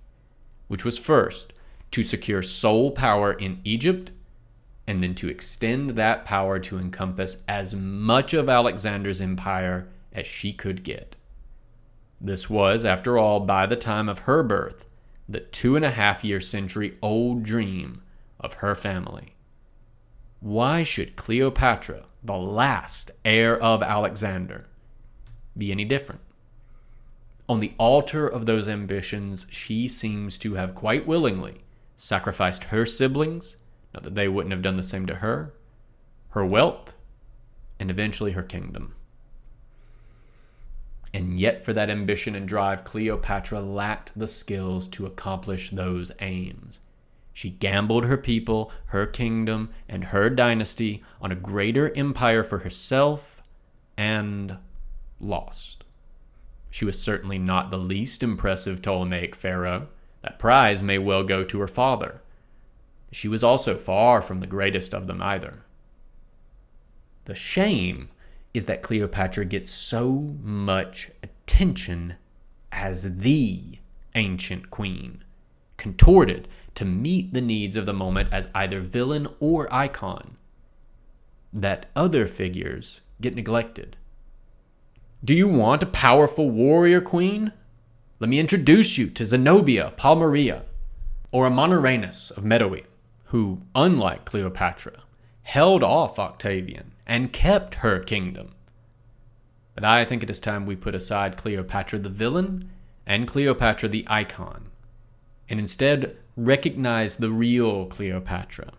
which was first to secure sole power in Egypt, and then to extend that power to encompass as much of Alexander's empire as she could get. This was, after all, by the time of her birth, the 2.5-year century-old dream of her family. Why should Cleopatra, the last heir of Alexander, be any different? On the altar of those ambitions, she seems to have quite willingly sacrificed her siblings, not that they wouldn't have done the same to her, her wealth, and eventually her kingdom. And yet for that ambition and drive, Cleopatra lacked the skills to accomplish those aims. She gambled her people, her kingdom, and her dynasty on a greater empire for herself, and lost. She was certainly not the least impressive Ptolemaic pharaoh. That prize may well go to her father. She was also far from the greatest of them either. The shame is that Cleopatra gets so much attention as the ancient queen, contorted to meet the needs of the moment as either villain or icon, that other figures get neglected. Do you want a powerful warrior queen? Let me introduce you to Zenobia Palmyria, or Amanirenas of Medoe, who, unlike Cleopatra, held off Octavian and kept her kingdom. But I think it is time we put aside Cleopatra the villain and Cleopatra the icon, and instead recognize the real Cleopatra,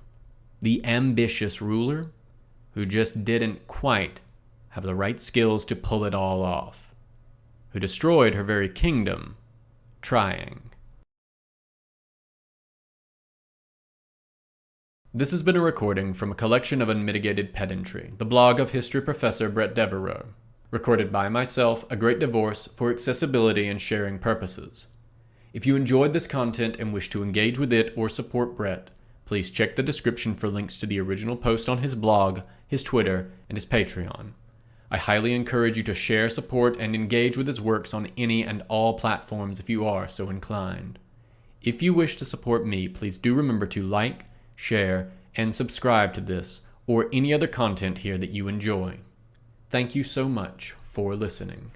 the ambitious ruler who just didn't quite have the right skills to pull it all off, who destroyed her very kingdom trying. This has been a recording from a collection of unmitigated pedantry, the blog of history professor Bret Devereaux, recorded by myself, A Great Divorce, for accessibility and sharing purposes. If you enjoyed this content and wish to engage with it or support Bret, please check the description for links to the original post on his blog, his Twitter, and his Patreon. I highly encourage you to share, support, and engage with his works on any and all platforms if you are so inclined. If you wish to support me, please do remember to like, share, and subscribe to this or any other content here that you enjoy. Thank you so much for listening.